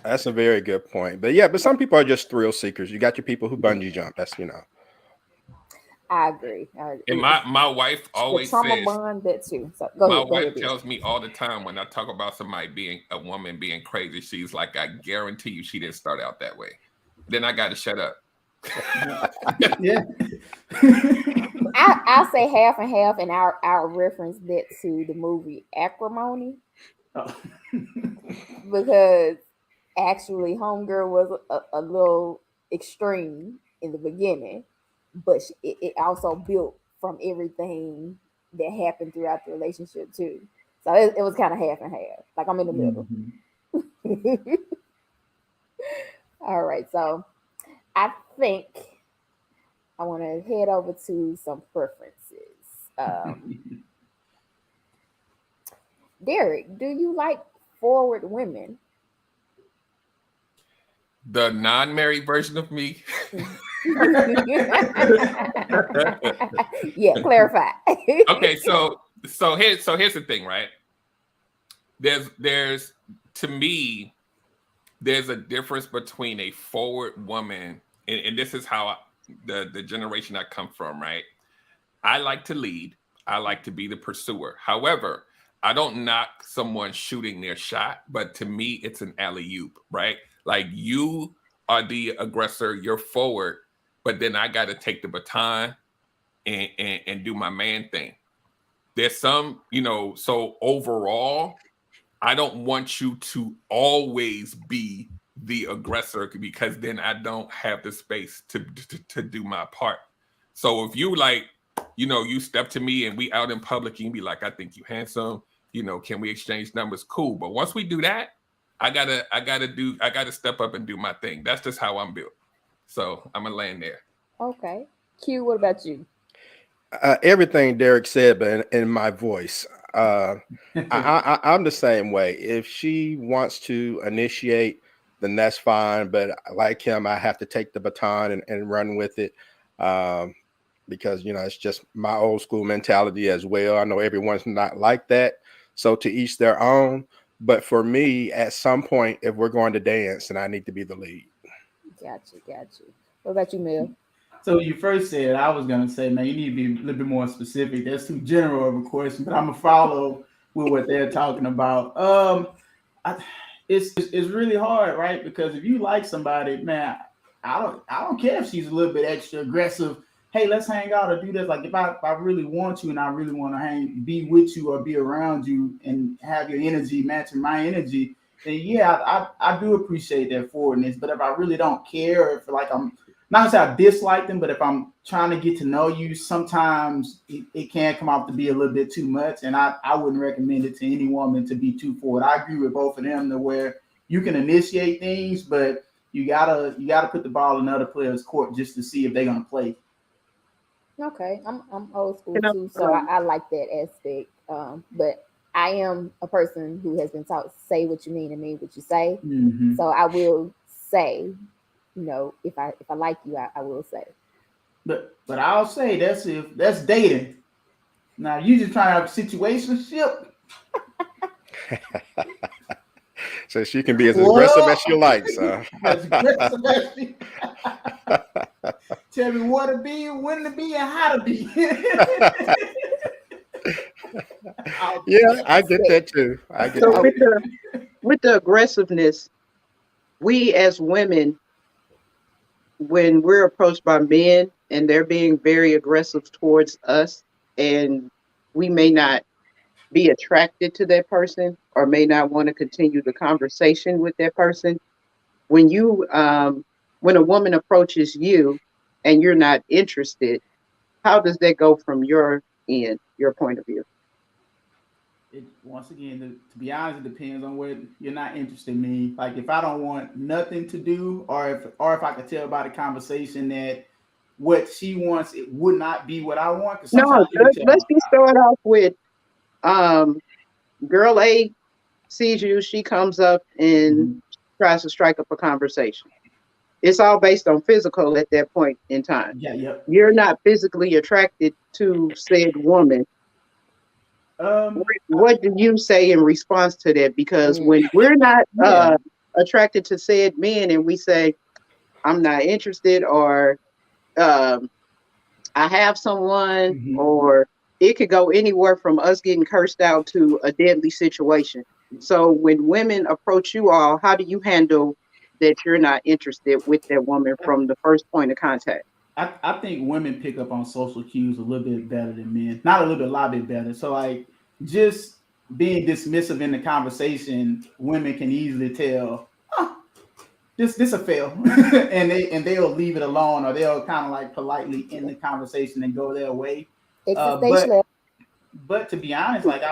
That's a very good point. But some people are just thrill seekers. You got your people who bungee jump. That's, you know. I agree. And my wife always the trauma says, bond that too. So my wife tells me all the time when I talk about a woman being crazy, she's like, I guarantee you she didn't start out that way. Then I got to shut up. Yeah. I'll say half and half, and I'll reference that to the movie Acrimony. Oh. Because actually Homegirl was a little extreme in the beginning, but it also built from everything that happened throughout the relationship too. So it was kind of half and half. Like I'm in the middle. Mm-hmm. All right, so I think I want to head over to some preferences. Derek, do you like forward women? The non-married version of me. Yeah, clarify. Okay, so here's the thing, right? There's to me, there's a difference between a forward woman, and this is how the generation I come from, right? I like to lead. I like to be the pursuer. However, I don't knock someone shooting their shot, but to me, it's an alley-oop, right? Like you are the aggressor, you're forward, but then I got to take the baton and do my man thing. There's some, so overall, I don't want you to always be the aggressor because then I don't have the space to do my part. So if you like, you step to me and we out in public, you can be like, I think you handsome, can we exchange numbers? Cool. But once we do that, I gotta step up and do my thing. That's just how I'm built. So I'm gonna land there. Okay. Q, what about you? Everything Derek said, but in my voice. I'm the same way. If she wants to initiate, then that's fine. But like him, I have to take the baton and run with it. Because, it's just my old school mentality as well. I know everyone's not like that. So to each their own. But for me, at some point, if we're going to dance, then I need to be the lead. Got you. What about you, Mel? So you first said, I was going to say, man, you need to be a little bit more specific. That's too general of a question, but I'm going to follow with what they're talking about. It's really hard, right? Because if you like somebody, man, I don't care if she's a little bit extra aggressive. Hey, let's hang out or do this. Like if I really want you and I really want to be with you or be around you and have your energy matching my energy, then yeah, I do appreciate that forwardness. But if I really don't care, or if like I'm not gonna say I dislike them, but if I'm trying to get to know you, sometimes it can come out to be a little bit too much. And I wouldn't recommend it to any woman to be too forward. I agree with both of them to where you can initiate things, but you gotta put the ball in other players' court just to see if they're gonna play. Okay, I'm old school You know, too, so I like that aspect. But I am a person who has been taught say what you mean and mean what you say. Mm-hmm. So I will say, if I like you, I will say. But I'll say that's dating. Now you just trying to have a situationship. So she can be as aggressive Well, as she likes. that's aggressive as she- Tell me what to be, when to be, and how to be. Yeah, I get Respect. that too. I get so that Okay. too. with the aggressiveness, we as women, when we're approached by men and they're being very aggressive towards us, and we may not be attracted to that person or may not want to continue the conversation with that person, when you when a woman approaches you and you're not interested, how does that go from your end, your point of view? Once again, to be honest, it depends on what you're not interested in me. Like if I don't want nothing to do, or if I could tell by the conversation that what she wants it would not be what I want. Because No, sometimes you can let's tell. just start off with um, girl A sees you, she comes up and Mhm. tries to strike up a conversation. It's all based on physical at that point in time. Yeah, yep. You're not physically attracted to said woman. Um, What do you say in response to that? Because Mm. when we're not yeah. attracted to said men and we say, I'm not interested, or um, I have someone, Mhm. or it could go anywhere from us getting cursed out to a deadly situation. So when women approach you all, how do you handle that you're not interested with that woman from the first point of contact? I think women pick up on social cues a little bit better than men. Not a little bit, a lot bit better. So like just being dismissive in the conversation, women can easily tell, oh, this a fail. and they'll leave it alone, or they'll kind of like politely end the conversation and go their way. Exit stage But left. but to be honest, like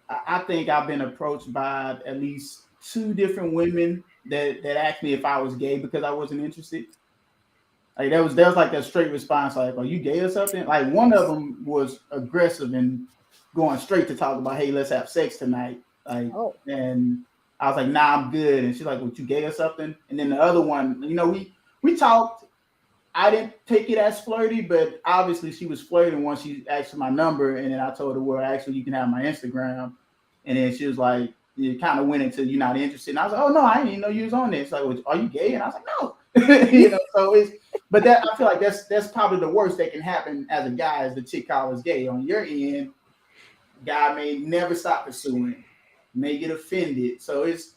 I think I've been approached by at least two different women that asked me if I was gay because I wasn't interested. Like there was like a straight response, like, "Are you gay or something?" Like one of them was aggressive and going straight to talk about, "Hey, let's have sex tonight." Like, Oh, and I was like, "Nah, I'm good." And she's like, "What, you gay or something?" And then the other one, we talked. I didn't take it as flirty, but obviously she was flirting once she asked for my number, and then I told her, "Well, actually, you can have my Instagram." And then she was like, it kind of went into you're not interested. And I was like, "Oh no, I didn't even know you was on this." Like, well, are you gay? And I was like, "No." So but that I feel like that's probably the worst that can happen as a guy, as the chick calls gay. On your end, guy may never stop pursuing, may get offended. So it's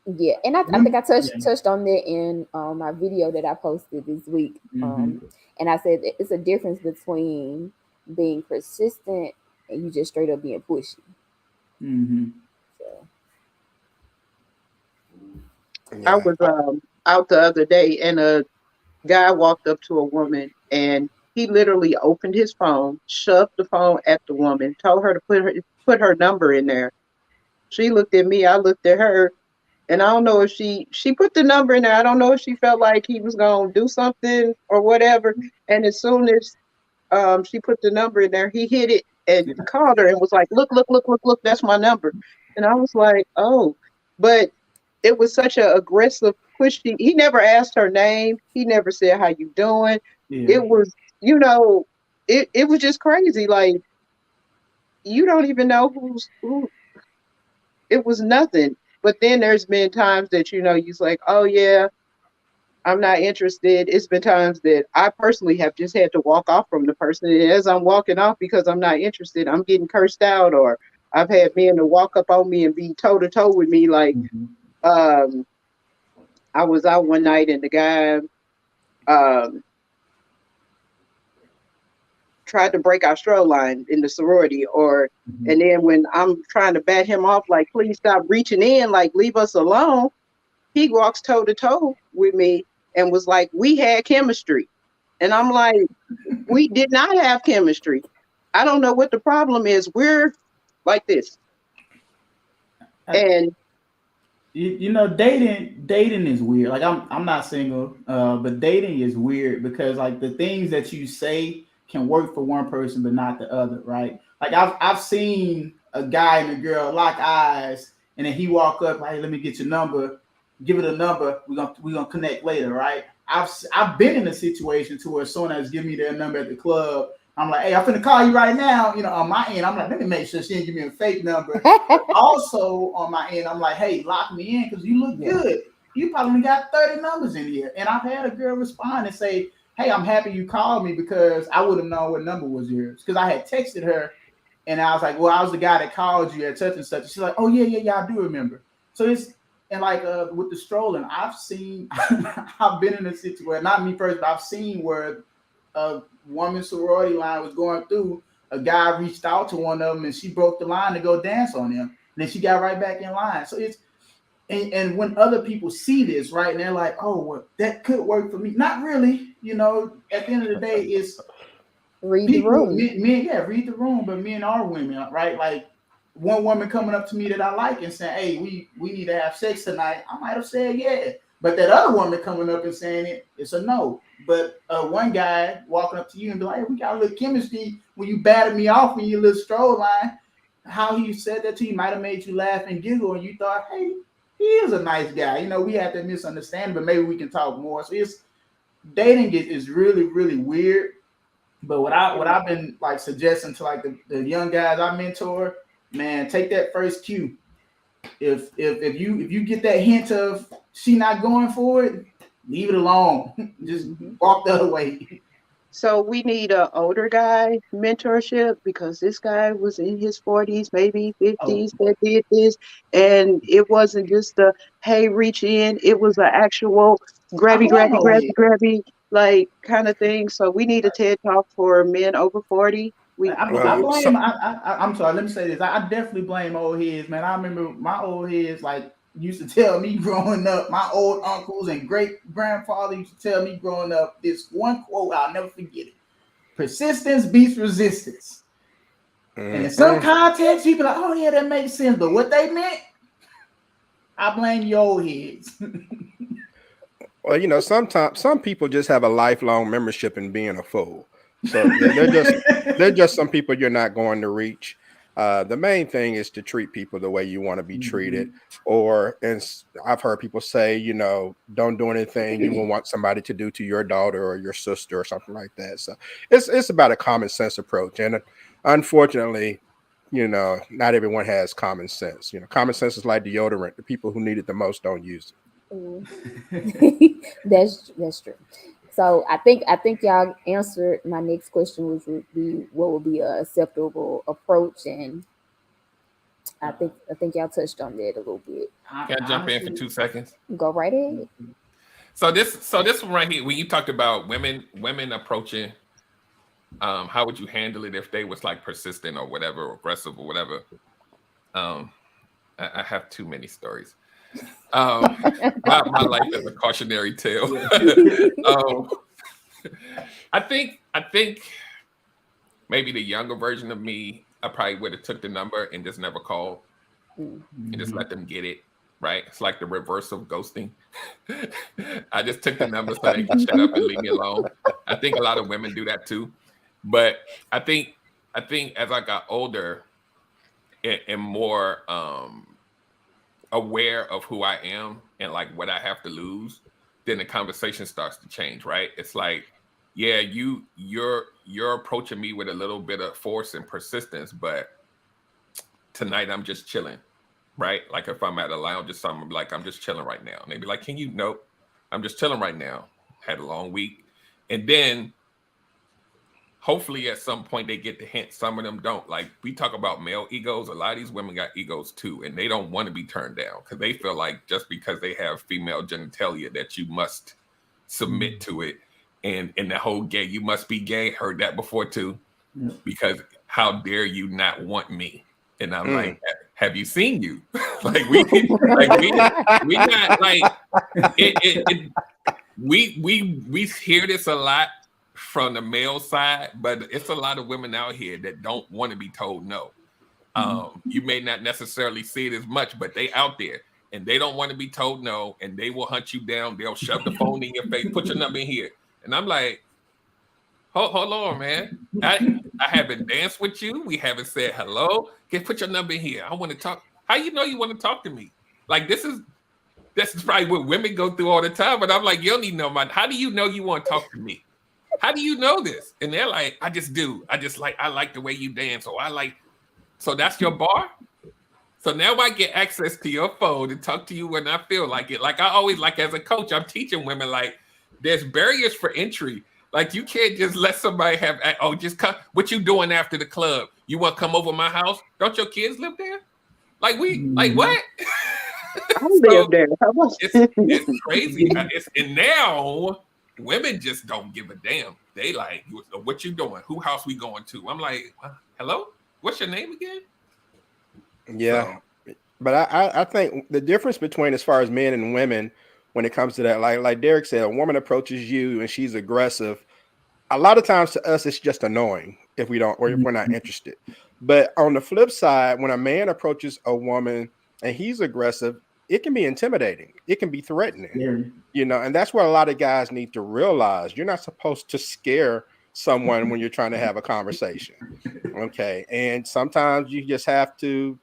yeah, and I think I yeah. touched on that in my video that I posted this week. Mm-hmm. And I said it's a difference between being persistent and you just straight up being pushy. Mm-hmm. So, I Yeah. was out the other day and a guy walked up to a woman and he literally opened his phone, shoved the phone at the woman, told her to put her number in there. She looked at me, I looked at her, and I don't know if she put the number in there. I don't know if she felt like he was gonna do something or whatever. And as soon as she put the number in there, he hit it and called her and was like, "Look, look, look, look, look, that's my number." And I was like, "Oh," but it was such a aggressive push. He never asked her name. He never said, "How you doing?" Yeah. It was, you know, it was just crazy. Like you don't even know who. It was nothing. But then there's been times that you're like, "Oh yeah, I'm not interested." It's been times that I personally have just had to walk off from the person. And as I'm walking off because I'm not interested, I'm getting cursed out, or I've had men to walk up on me and be toe to toe with me. Like, Mm-hmm. um, I was out one night and the guy um, tried to break our stroll line in the sorority, Mm-hmm. and then when I'm trying to bat him off, like, please stop reaching in, like, leave us alone, he walks toe to toe with me and was like, we had chemistry. And I'm like, we did not have chemistry. I don't know what the problem is. We're like this. And Dating is weird. Like I'm not single, but dating is weird because like the things that you say can work for one person but not the other, right? Like I've seen a guy and a girl lock eyes, and then he walk up, hey, let me get your number, give it a number, we're gonna connect later, right? I've been in a situation to where someone has given me their number at the club. I'm like, hey, I'm finna call you right now. You know, on my end, I'm like, let me make sure she didn't give me a fake number. But also on my end, I'm like, hey, lock me in because you look good. You probably got 30 numbers in here. And I've had a girl respond and say, hey, I'm happy you called me because I would have known what number was yours. Because I had texted her and I was like, well, I was the guy that called you at such and such. And she's like, oh, yeah, I do remember. So it's, and like with the strolling, I've seen, I've been in a situation where, not me first, but I've seen where a woman's sorority line was going through. A guy reached out to one of them and she broke the line to go dance on him. And then she got right back in line. So it's, and when other people see this, right, and they're like, oh, well, that could work for me. Not really, you know, at the end of the day, it's read people, the room. Men, read the room, but men are women, right? Like one woman coming up to me that I like and saying, hey, we need to have sex tonight. I might have said, yeah. But that other woman coming up and saying it's a no. But one guy walking up to you and be like, hey, we got a little chemistry when you batted me off in your little stroll line. How he said that to you might have made you laugh and giggle, and you thought, hey, he is a nice guy. You know, we had that misunderstanding, but maybe we can talk more. So it's dating is really, really weird. But what I've been like suggesting to like the young guys I mentor, man, take that first cue. If you get that hint of she not going for it, leave it alone. Just walk the other way. So we need an older guy mentorship because this guy was in his 40s, maybe 50s that did this. And it wasn't just a, hey, reach in. It was an actual grabby, like kind of thing. So we need a TED Talk for men over 40. I'm sorry, let me say this. I definitely blame old heads, man. I remember my old heads like used to tell me growing up, my old uncles and great grandfather used to tell me growing up this one quote, I'll never forget it. Persistence beats resistance. And in some context, people are like, oh yeah, that makes sense. But what they meant, I blame your old heads. Well, you know, sometimes some people just have a lifelong membership in being a fool. So they're just some people you're not going to reach. The main thing is to treat people the way you want to be treated. And I've heard people say, you know, don't do anything you will want somebody to do to your daughter or your sister or something like that. So it's about a common sense approach. And unfortunately, you know, not everyone has common sense. You know, common sense is like deodorant. The people who need it the most don't use it. That's true. So I think y'all answered my next question, which would be what would be an acceptable approch, and I think y'all touched on that a little bit. Can I jump in for 2 seconds? Go right ahead. So this one right here, when you talked about women approaching, how would you handle it if they was like persistent or whatever, or aggressive or whatever? I have too many stories. My life is a cautionary tale. I think maybe the younger version of me, I probably would have took the number and just never called and just let them get it. Right? It's like the reverse of ghosting. I just took the number so they can shut up and leave me alone. I think a lot of women do that too. But I think as I got older and more aware of who I am and like what I have to lose, then the conversation starts to change, right? It's like, yeah, you're approaching me with a little bit of force and persistence, but tonight I'm just chilling, right? Like if I'm at a lounge or something, I'm like, I'm just chilling right now. And they'd be like, nope, I'm just chilling right now. Had a long week. And then hopefully at some point they get the hint. Some of them don't. Like we talk about male egos. A lot of these women got egos too, and they don't want to be turned down because they feel like just because they have female genitalia that you must submit to it. And the whole gay, you must be gay. Heard that before too, because how dare you not want me? And I'm like, have you seen you? Like we not like we hear this a lot from the male side, but it's a lot of women out here that don't want to be told no. You may not necessarily see it as much, but they out there and they don't want to be told no, and they will hunt you down. They'll shove the phone in your face, put your number in here. And I'm like, hold on, man. I haven't danced with you. We haven't said hello. Okay, put your number in here. I want to talk. How you know you want to talk to me? Like this is probably what women go through all the time. But I'm like, you don't need no money. How do you know you want to talk to me? How do you know this? And they're like, I just do. I like the way you dance. Or I like. So that's your bar. So now I get access to your phone and talk to you when I feel like it. Like I always like as a coach, I'm teaching women like there's barriers for entry. Like you can't just let somebody have just come. What you doing after the club? You want to come over my house? Don't your kids live there? Like like what? I live there. It's crazy. And now women just don't give a damn. They like, what you doing? Who house we going to? I'm like, hello? What's your name again? Yeah. So, but I think the difference between as far as men and women when it comes to that, like Derek said, a woman approaches you and she's aggressive. A lot of times to us, it's just annoying if we don't, or if we're not interested. But on the flip side, when a man approaches a woman and he's aggressive, it can be intimidating. It can be threatening, you know, and that's what a lot of guys need to realize. You're not supposed to scare someone when you're trying to have a conversation. Okay. And sometimes you just have to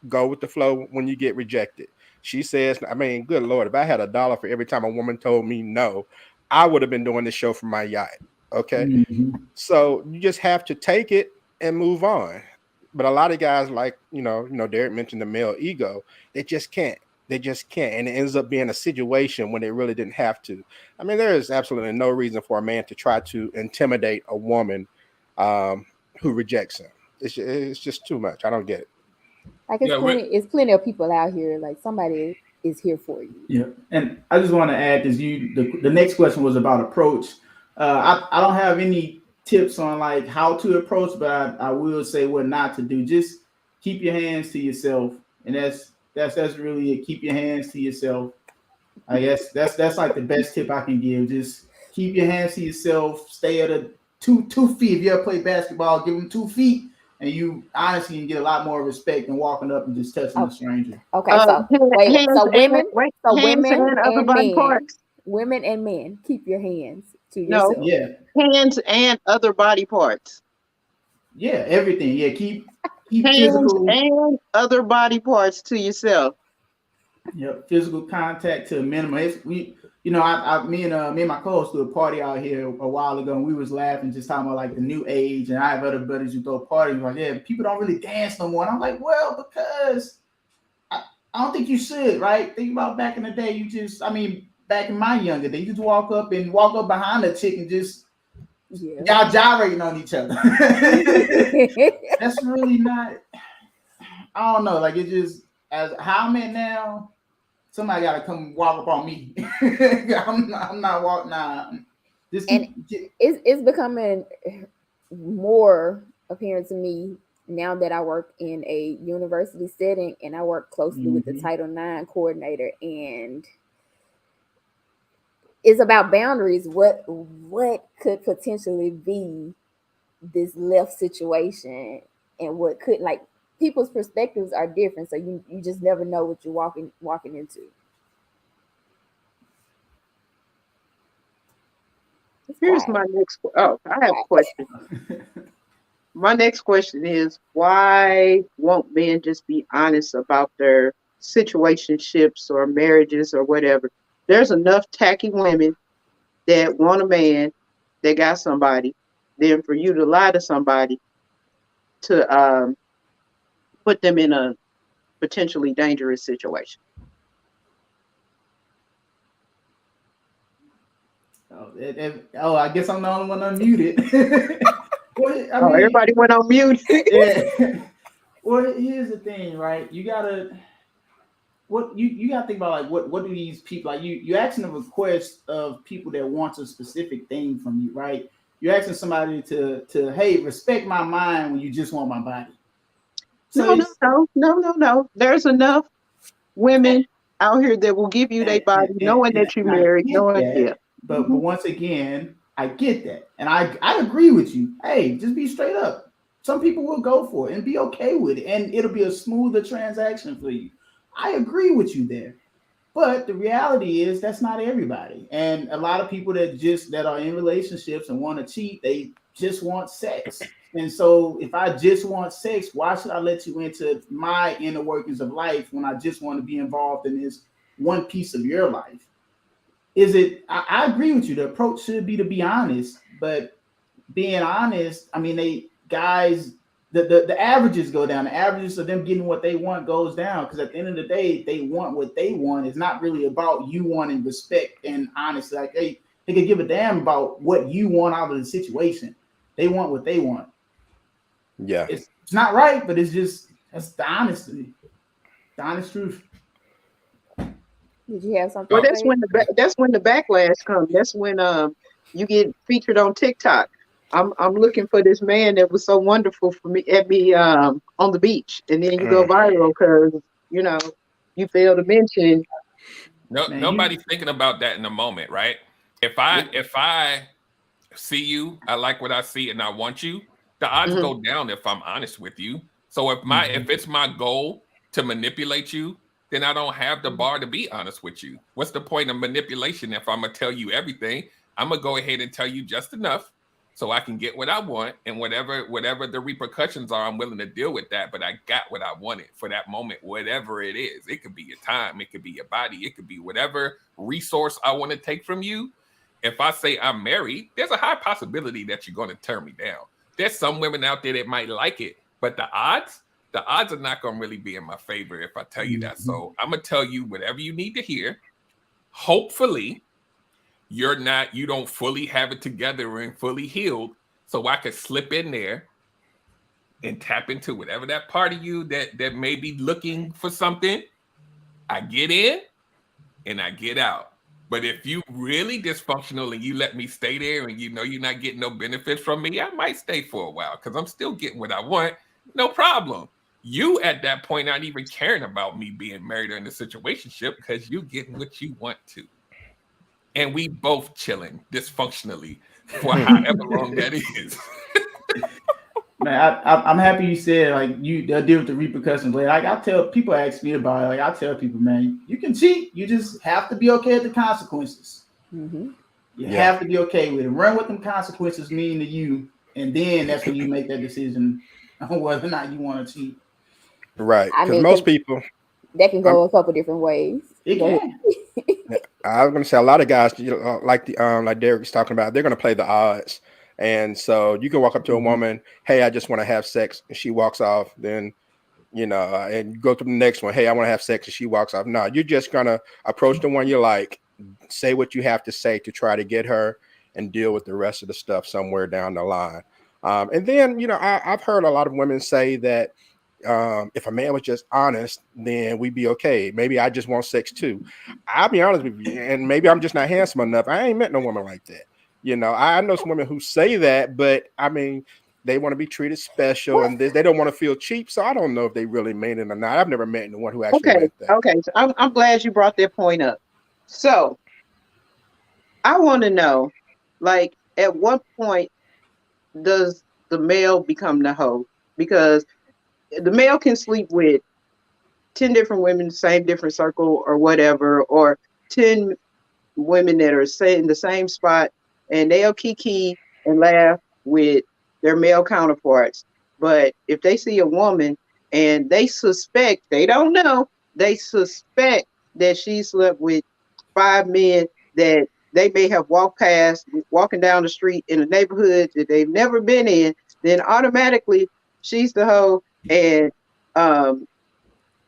go with the flow when you get rejected. She says, I mean, good Lord, if I had $1 for every time a woman told me no, I would have been doing this show from my yacht. Okay. So you just have to take it and move on. But a lot of guys, like, you know, Derek mentioned the male ego, they just can't. They just can't. And it ends up being a situation when they really didn't have to. I mean, there is absolutely no reason for a man to try to intimidate a woman who rejects him. It's just too much. I don't get it. Like it's plenty of people out here. Like somebody is here for you. Yeah, and I just want to add because the next question was about approach. I don't have any tips on like how to approach, but I will say what not to do. Just keep your hands to yourself, and that's really it. Keep your hands to yourself. I guess that's like the best tip I can give. Just keep your hands to yourself. Stay at a two feet. If you ever play basketball, give them 2 feet. And you honestly can get a lot more respect than walking up and just touching a stranger. Okay, so wait, so women and other body parts. Women and men, keep your hands to yourself. No, yeah, hands and other body parts. Yeah, everything. Yeah, keep hands physical and other body parts to yourself. Yep, physical contact to a minimum. Me and my co-host do a party out here a while ago, and we was laughing, just talking about like the new age. And I have other buddies who throw parties like, yeah, people don't really dance no more. And I'm like, well, because I don't think you should, right? Think about back in the day. Back in my younger day, you just walk up behind a chick and just y'all gyrating on each other. That's really not. I don't know. Like it just as how I'm at now. Somebody got to come walk up on me. I'm not walking. Nah. It's becoming more apparent to me now that I work in a university setting and I work closely with the Title IX coordinator, and it's about boundaries. What could potentially be this left situation, and what could, like, people's perspectives are different, so you just never know what you're walking into. Here's my next. Oh, I have a question. My next question is, why won't men just be honest about their situationships or marriages or whatever? There's enough tacky women that want a man that got somebody. Then for you to lie to somebody to put them in a potentially dangerous situation. I guess I'm the only one unmuted. Well, everybody went on mute. Yeah. Well, here's the thing, right? You gotta think about, like, what do these people, like, you asking a request of people that want a specific thing from you, right? You're asking somebody to hey, respect my mind when you just want my body. So No. There's enough women out here that will give you their body, knowing that you're married, But once again, I get that, and I agree with you. Hey, just be straight up. Some people will go for it and be okay with it, and it'll be a smoother transaction for you. I agree with you there. But the reality is that's not everybody. And a lot of people that are in relationships and want to cheat, they just want sex. And so if I just want sex, why should I let you into my inner workings of life when I just want to be involved in this one piece of your life? I agree with you. The approach should be to be honest, but being honest, I mean, the averages go down. The averages of them getting what they want goes down, because at the end of the day, they want what they want. It's not really about you wanting respect and honesty. Like they could give a damn about what you want out of the situation. They want what they want. Yeah, it's not right, but that's the honesty, the honest truth. Did you have something? Well, that's when the backlash comes. That's when you get featured on TikTok. I'm looking for this man that was so wonderful for me on the beach, and then you go viral because you fail to mention. Nobody's thinking about that in the moment, right? If I see you, I like what I see, and I want you, the odds go down if I'm honest with you. So if it's my goal to manipulate you, then I don't have the bar to be honest with you. What's the point of manipulation if I'm gonna tell you everything? I'm gonna go ahead and tell you just enough so I can get what I want, and whatever the repercussions are, I'm willing to deal with that. But I got what I wanted for that moment, whatever it is. It could be your time, it could be your body, it could be whatever resource I want to take from you. If I say I'm married, there's a high possibility that you're going to turn me down. There's some women out there that might like it, but the odds are not going to really be in my favor if I tell you that. So I'm going to tell you whatever you need to hear. Hopefully you don't fully have it together and fully healed, so I could slip in there and tap into whatever that part of you that may be looking for something. I get in and I get out. But if you really dysfunctional and you let me stay there and you're not getting no benefits from me, I might stay for a while because I'm still getting what I want. No problem. You at that point not even caring about me being married or in a situationship because you getting what you want to. And we both chilling dysfunctionally for however long that is. Man, I'm happy you said like they'll deal with the repercussions later. Like I tell people, ask me about it. Like I tell people, man, you can cheat. You just have to be okay with the consequences. You have to be okay with it. Run what them consequences mean to you, and then that's when you make that decision on whether or not you want to cheat. Right. Because most people that can go a couple different ways. It can. I was going to say a lot of guys, like Derek was talking about, they're going to play the odds. And so you can walk up to a woman, hey, I just want to have sex, and she walks off. Then, and you go to the next one, hey, I want to have sex, and she walks off. No, you're just going to approach the one you like, say what you have to say to try to get her, and deal with the rest of the stuff somewhere down the line. And then, I've heard a lot of women say that if a man was just honest, then we'd be okay. Maybe I just want sex too. I'll be honest with you, and maybe I'm just not handsome enough. I ain't met no woman like that. I know some women who say that, but I mean, they want to be treated special and they don't want to feel cheap. So I don't know if they really mean it or not. I've never met anyone who actually meant that. Okay. So I'm glad you brought that point up. So I want to know, like, at what point does the male become the hoe? Because the male can sleep with 10 different women, same different circle or whatever, or 10 women that are in the same spot, and they'll kiki and laugh with their male counterparts. But if they see a woman and they suspect, they don't know, they suspect that she slept with 5 men that they may have walked past, walking down the street in a neighborhood that they've never been in, then automatically she's the hoe. And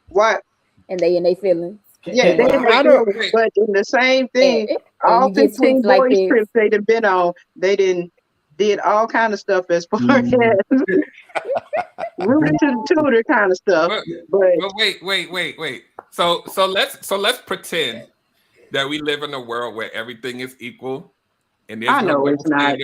what? And they in their feelings. Yeah, they in their feelings, but in the same thing, all 15 boys trips they'd have been on, they did all kind of stuff as far as rooted to the tutor kind of stuff. But wait. So let's pretend that we live in a world where everything is equal, and there's it's not,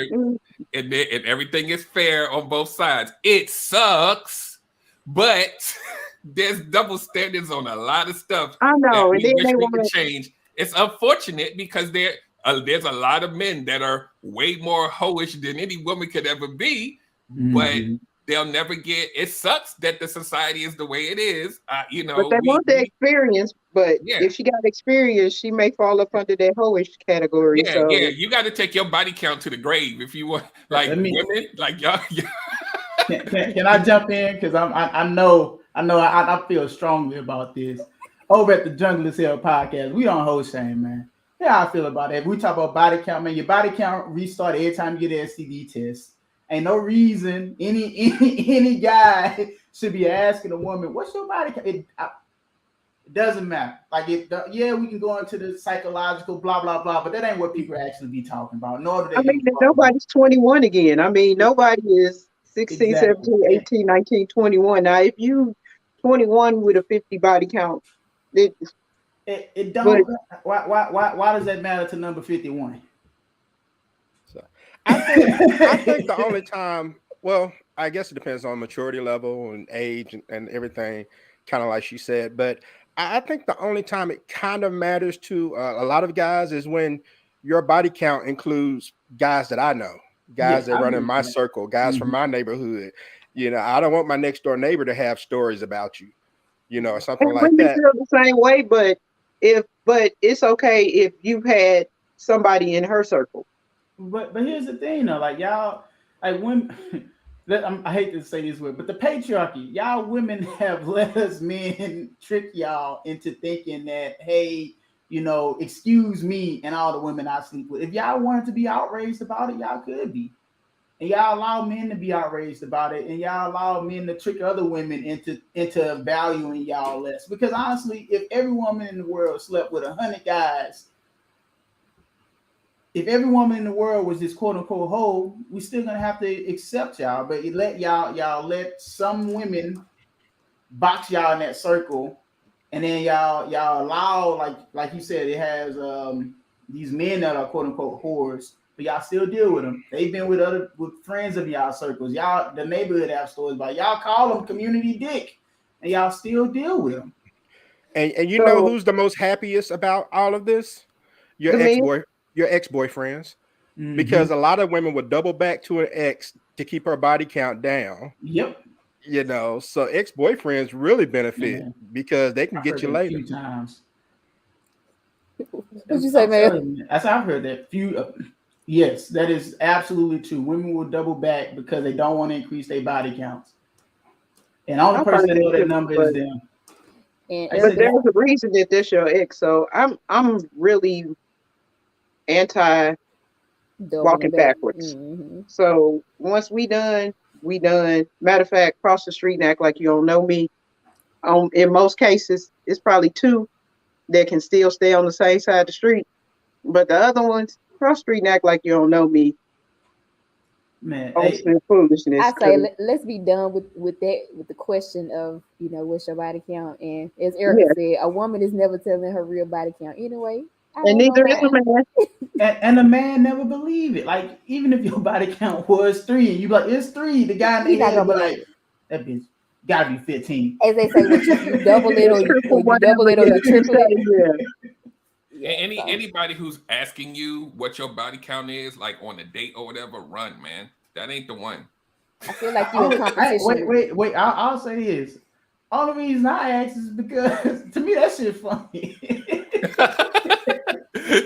and everything is fair on both sides. It sucks, but there's double standards on a lot of stuff. I know, and then they want to change. It's unfortunate because there's a lot of men that are way more hoish than any woman could ever be, but they'll never get. It sucks that the society is the way it is. But they want the experience. But yeah. if she got experience, she may fall up under that hoish category. Yeah, So yeah, you got to take your body count to the grave if you want. Like women, like y'all. Can I jump in? Because I know I feel strongly about this. Over at the Jungle is Hell podcast, we don't hold shame, man. Yeah, I feel about it. If we talk about body count, man, your body count restart every time you get an STD test. Ain't no reason any guy should be asking a woman, "What's your body count?" It doesn't matter. Like, yeah, we can go into the psychological blah blah blah, but that ain't what people actually be talking about. Nor do they. Nobody's 21 again. I mean, nobody is 16, exactly. 17, 18, 19, 21. Now, if you 21 with a 50 body count, it don't. Why does that matter to number 51? So, I think the only time, well, I guess it depends on maturity level and age and everything, kind of like she said. But I think the only time it kind of matters to a lot of guys is when your body count includes guys that I know, guys that run in my circle, guys from my neighborhood. You know, I don't want my next door neighbor to have stories about you, you know, or something like that. Feel the same way, but it's okay if you've had somebody in her circle. But here's the thing, though, like y'all, like when I hate to say this word, but the patriarchy, y'all women have let us men trick y'all into thinking that, hey, you know, excuse me and all the women I sleep with. If y'all wanted to be outraged about it, y'all could be. And y'all allow men to be outraged about it, and y'all allow men to trick other women into valuing y'all less. Because honestly, if every woman in the world slept with 100 guys, if every woman in the world was this quote unquote hoe, we still gonna have to accept y'all. But you let y'all let some women box y'all in that circle, and then y'all allow, like you said, it has these men that are quote unquote whores, but y'all still deal with them. They've been with friends of y'all circles. Y'all, the neighborhood have stories about y'all call them community dick, and y'all still deal with them. And you know who's the most happiest about all of this? Your ex-boyfriends, because a lot of women would double back to an ex to keep her body count down. Yep. You know, so ex-boyfriends really benefit because they can get you later. A few times. What'd you say, man? I've heard that few. Yes, that is absolutely true. Women will double back because they don't want to increase their body counts, and the only person that know that number is them. But there's a reason that this your ex. So I'm really anti walking backwards. So once we done. Matter of fact, cross the street and act like you don't know me. In most cases, it's probably two that can still stay on the same side of the street, but the other ones cross the street and act like you don't know me. Man, foolishness. I say let's be done with the question of, you know, what's your body count, and as Erica said, a woman is never telling her real body count anyway. And neither is a man. And a man never believe it. Like, even if your body count was 3 and you like, it's 3, the guy in the head be like, that bitch gotta be 15. As they say, you double it or you double it or you triple it. Anybody who's asking you what your body count is, like on a date or whatever, run, man. That ain't the one. I feel like you're in competition. Wait. I'll say this. All the reason I ask is because to me that shit funny.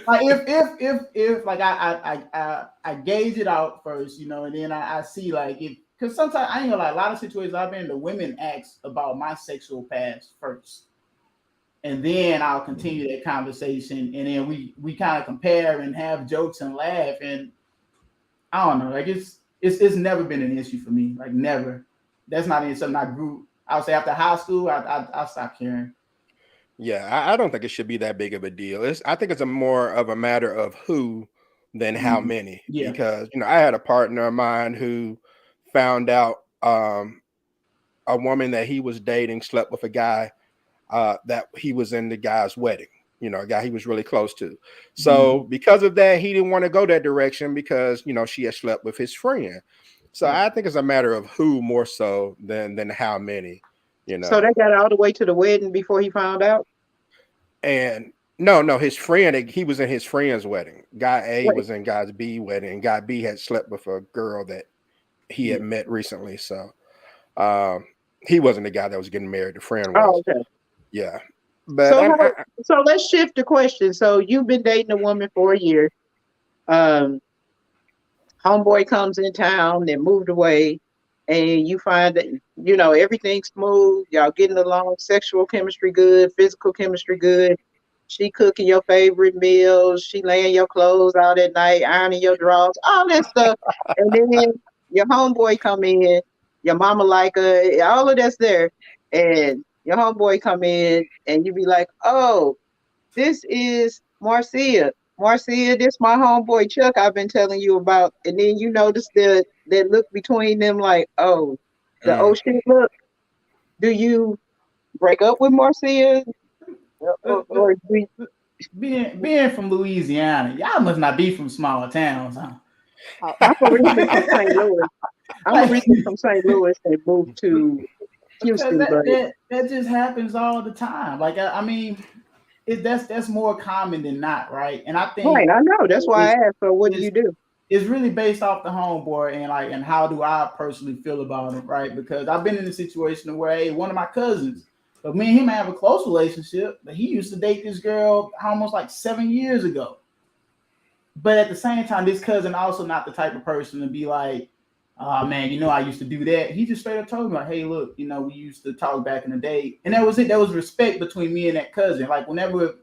Like if like I gauge it out first, you know, and then I see like if, because sometimes I ain't gonna lie, a lot of situations I've been in, the women ask about my sexual past first, and then I'll continue that conversation, and then we kind of compare and have jokes and laugh, and I don't know, like it's never been an issue for me, like never. That's not even something I grew. I would say after high school, I stopped caring. Yeah, I don't think it should be that big of a deal. I think it's more of a matter of who than how many. Yeah. Because, you know, I had a partner of mine who found out a woman that he was dating slept with a guy that he was in the guy's wedding, you know, a guy he was really close to. So because of that, he didn't want to go that direction because, you know, she had slept with his friend. So I think it's a matter of who more so than how many. You know. So they got all the way to the wedding before he found out? And no, his friend, he was in his friend's wedding. Guy A was in guy B wedding, and guy B had slept with a girl that he had met recently. So He wasn't the guy that was getting married. The friend was. Oh, okay. Yeah. But So let's shift the question. So you've been dating a woman for a year. Um, Homeboy comes in town, then moved away, and you find that everything's smooth. Y'all getting along, sexual chemistry good, physical chemistry good. She cooking your favorite meals. She laying your clothes out at night, ironing your drawers, all that stuff. And then your homeboy come in, your mama like her, all of that's there. And your homeboy come in and you be like, oh, this is Marcia. Marcia, this my homeboy Chuck I've been telling you about. And then you notice that look between them like, oh, the oh shit look. Do you break up with Marcia? Or do Being from Louisiana, y'all must not be from smaller towns, huh? I'm originally from St. Louis. I'm originally from St. Louis and moved to Houston. That just happens all the time. Like I mean, that's more common than not, right? And I think right, I know. That's why I asked. So what do you do? It's really based off the homeboy and how do I personally feel about him, right? Because I've been in a situation where one of my cousins, but me and him have a close relationship, but he used to date this girl almost like 7 years ago. But at the same time, this cousin also not the type of person to be like, oh man, I used to do that. He just straight up told me like, hey, look, we used to talk back in the day. And that was it. There was respect between me and that cousin. Like whenever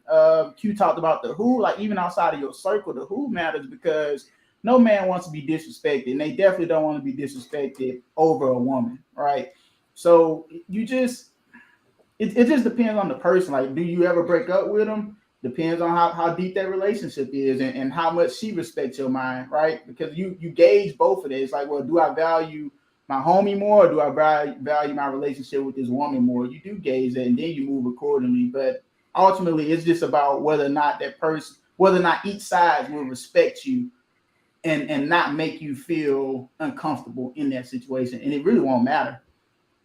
Q talked about the who, like even outside of your circle, the who matters because no man wants to be disrespected. And they definitely don't want to be disrespected over a woman, right? So it just depends on the person. Like, do you ever break up with them? Depends on how deep that relationship is and how much she respects your mind, right? Because you gauge both of it. It's like, well, do I value my homie more or do I value my relationship with this woman more? You do gauge that and then you move accordingly. But ultimately, it's just about whether or not each side will respect you and not make you feel uncomfortable in that situation. And it really won't matter.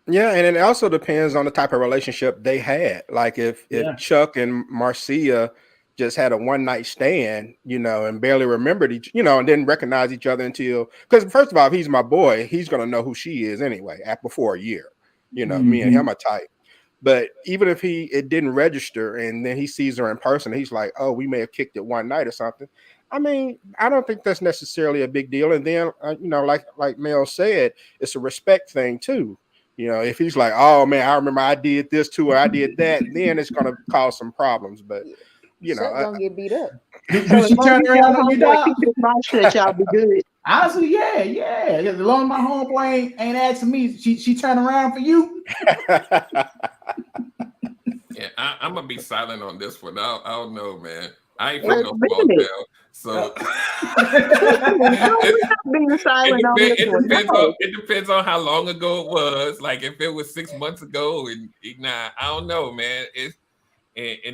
Yeah, and it also depends on the type of relationship they had. Like if Chuck and Marcia just had a one night stand, and barely remembered and didn't recognize each other until, because first of all, if he's my boy, he's gonna know who she is anyway. Before a year, me and him are tight. But even if it didn't register, and then he sees her in person, he's like, oh, we may have kicked it one night or something. I mean, I don't think that's necessarily a big deal. And then, like Mel said, it's a respect thing too. If he's like, oh man, I remember I did this too, or I did that, then it's gonna cause some problems. But Chuck gonna get beat up. Did she turn around on you, dog? Keep his mouth shut, y'all be good. Honestly, yeah. As long as my homeboy ain't asking me, she turn around for you. Yeah, I'm gonna be silent on this one. I don't know, man. I ain't from no small town, so it depends on how long ago it was. Like if it was 6 months ago, and I don't know, man. And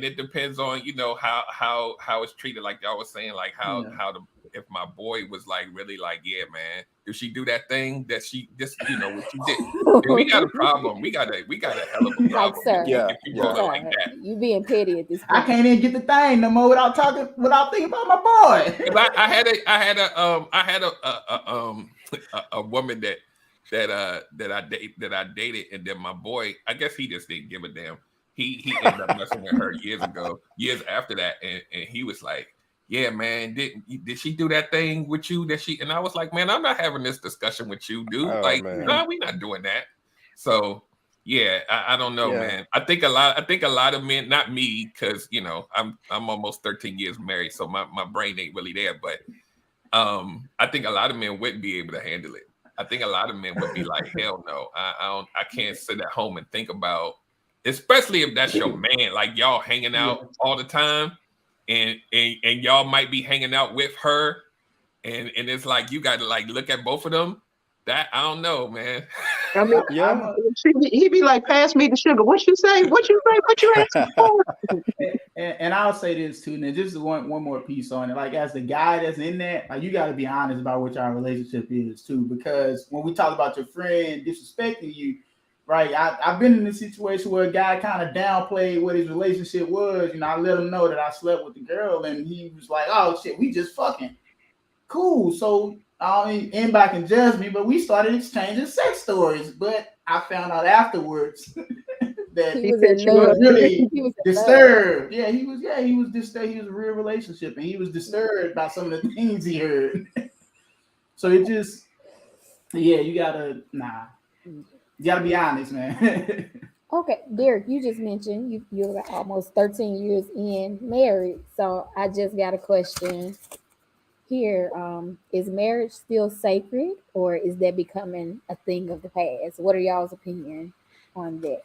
it depends on how it's treated. Like y'all was saying, like how if my boy was like really like, yeah, man, if she do that thing that she just what she did, then we got a problem. We got a hell of a problem. Like, sir, if you sir, like that. You being petty at this point. I can't even get the thing no more without thinking about my boy. I had a woman that I dated, and then my boy, I guess he just didn't give a damn. He ended up messing with her years after that, and he was like, yeah, man, did she do that thing with you and I was like, man, I'm not having this discussion with you, dude. Oh, like, man. no, we're not doing that. So yeah, I don't know, man. I think a lot of men, not me, because I'm almost 13 years married, so my brain ain't really there, but I think a lot of men wouldn't be able to handle it. I think a lot of men would be like, hell no, I can't sit at home and think about, especially if that's your man, like y'all hanging out all the time, and y'all might be hanging out with her, and it's like you got to like look at both of them. That I don't know, man. I mean, he be like, pass me the sugar. What you say? What you asking for? And I'll say this too, and just one more piece on it. Like as the guy that's in that, like you got to be honest about what your relationship is too, because when we talk about your friend disrespecting you, right? I've been in a situation where a guy kind of downplayed what his relationship was. I let him know that I slept with the girl, and he was like, "Oh shit, we just fucking cool." So anybody can judge me, but we started exchanging sex stories. But I found out afterwards that He was said in she was love. really He was in love. disturbed. Yeah, he was. Yeah, he was disturbed. He was a real relationship, and he was disturbed by some of the things he heard. So it just, yeah, you gotta you gotta be honest, man. Okay, Derek, you just mentioned you're almost 13 years in married. So I just got a question here. Is marriage still sacred or is that becoming a thing of the past? What are y'all's opinion on that?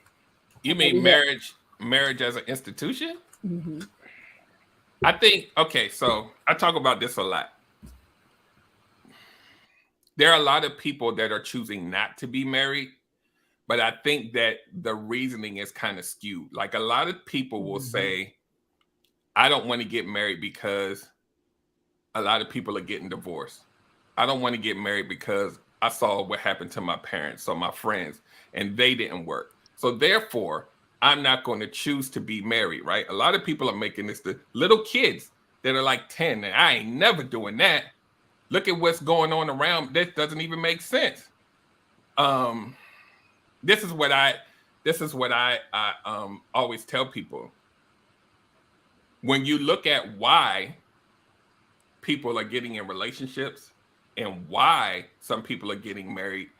You I know mean we had. marriage as an institution? Mhm. I think, okay, so I talk about this a lot. There are a lot of people that are choosing not to be married, but I think that the reasoning is kind of skewed. Like a lot of people will say, I don't want to get married because a lot of people are getting divorced. I don't want to get married because I saw what happened to my parents or my friends and they didn't work. So therefore, I'm not going to choose to be married, right? A lot of people are making this the little kids that are like 10 and I ain't never doing that. Look at what's going on around. This doesn't even make sense. Um, this is what I always tell people. When you look at why people are getting in relationships and why some people are getting married,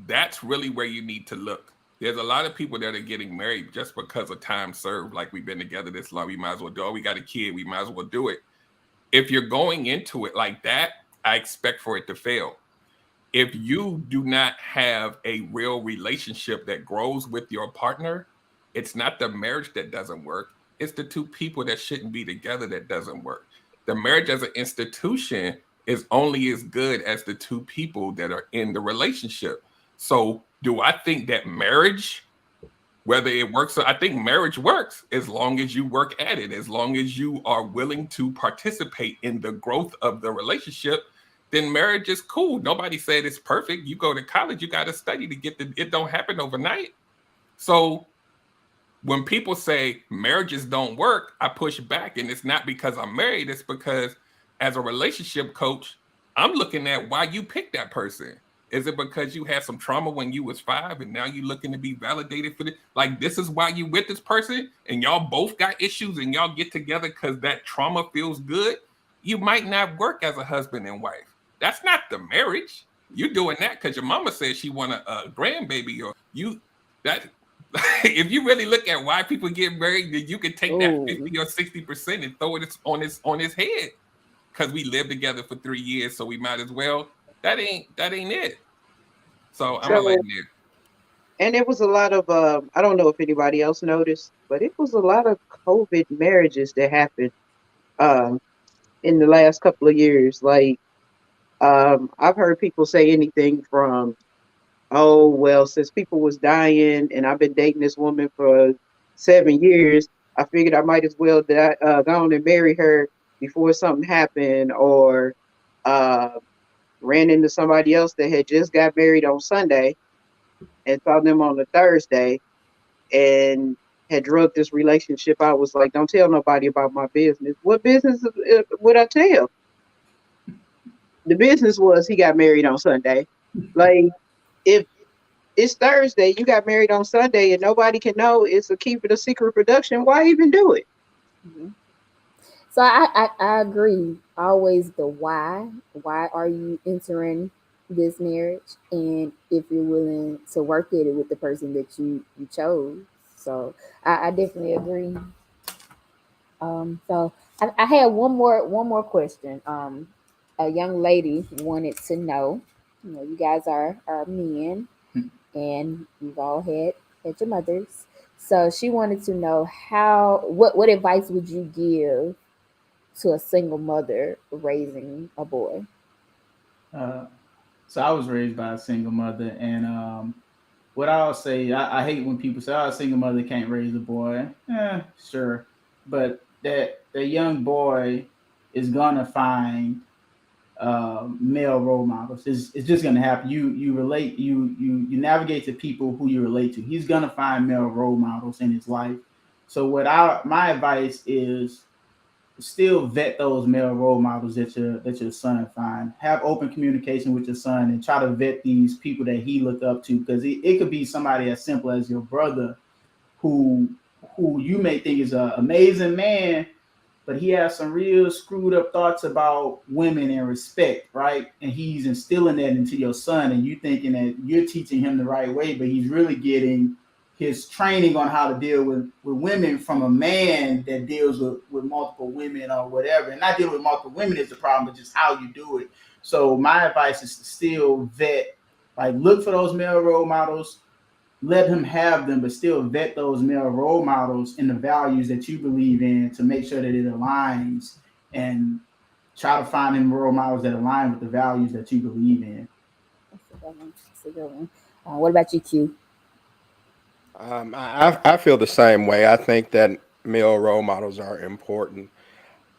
that's really where you need to look. There's a lot of people that are getting married just because of time served. Like we've been together this long, we might as well do it. Oh, we got a kid, we might as well do it. If you're going into it like that, I expect for it to fail. If you do not have a real relationship that grows with your partner, it's not the marriage that doesn't work. It's the two people that shouldn't be together that doesn't work. The marriage as an institution is only as good as the two people that are in the relationship. So, do I think that marriage, whether it works, I think marriage works as long as you work at it, as long as you are willing to participate in the growth of the relationship, then marriage is cool. Nobody said it's perfect. You go to college, you got to study to get it don't happen overnight. So when people say marriages don't work, I push back. And it's not because I'm married, it's because as a relationship coach, I'm looking at why you picked that person. Is it because you had some trauma when you was 5 and now you're looking to be validated for it? Like this is why you with this person and y'all both got issues and y'all get together because that trauma feels good? You might not work as a husband and wife. That's not the marriage. You're doing that because your mama said she want a grandbaby or you that if you really look at why people get married, then you can take that Oh, 50 or 60% and throw it on his head. Because we lived together for 3 years, so we might as well. That ain't it. So I'm gonna let So, it there. and it was a lot of, I don't know if anybody else noticed, but it was a lot of COVID marriages that happened um, in the last couple of years. Like, I've heard people say anything from, oh, well, since people was dying and I've been dating this woman for 7 years, I figured I might as well go on and marry her before something happened, or uh, ran into somebody else that had just got married on Sunday and saw them on a Thursday and had drugged this relationship. I was like, don't tell nobody about my business. What business would I tell? The business was he got married on Sunday. Like, if it's Thursday, you got married on Sunday, and nobody can know, it's a keep it a secret production, why even do it? mhm. So I agree. Always the why. Why are you entering this marriage? And if you're willing to work at it with the person that you chose. So I definitely agree. So I had one more question. A young lady wanted to know. You guys are men, and you've all had your mothers. So she wanted to know what advice would you give to a single mother raising a boy? uh, so I was raised by a single mother, and what I'll say, I hate when people say, "Oh, a single mother can't raise a boy." Sure, but that young boy is gonna find male role models. It's just gonna happen. You relate, you navigate to people who you relate to. He's gonna find male role models in his life. So my advice is still vet those male role models that your son find. Have open communication with your son and try to vet these people that he look up to, because it could be somebody as simple as your brother who you may think is an amazing man, but he has some real screwed up thoughts about women and respect, right? And he's instilling that into your son, and you thinking that you're teaching him the right way, but he's really getting his training on how to deal with women from a man that deals with multiple women or whatever. And not dealing with multiple women is the problem, but just how you do it. So my advice is to still vet, like look for those male role models, let him have them, but still vet those male role models and the values that you believe in to make sure that it aligns, and try to find him role models that align with the values that you believe in. That's a good one. That's a good one. What about you, Q? I feel the same way. I think that male role models are important.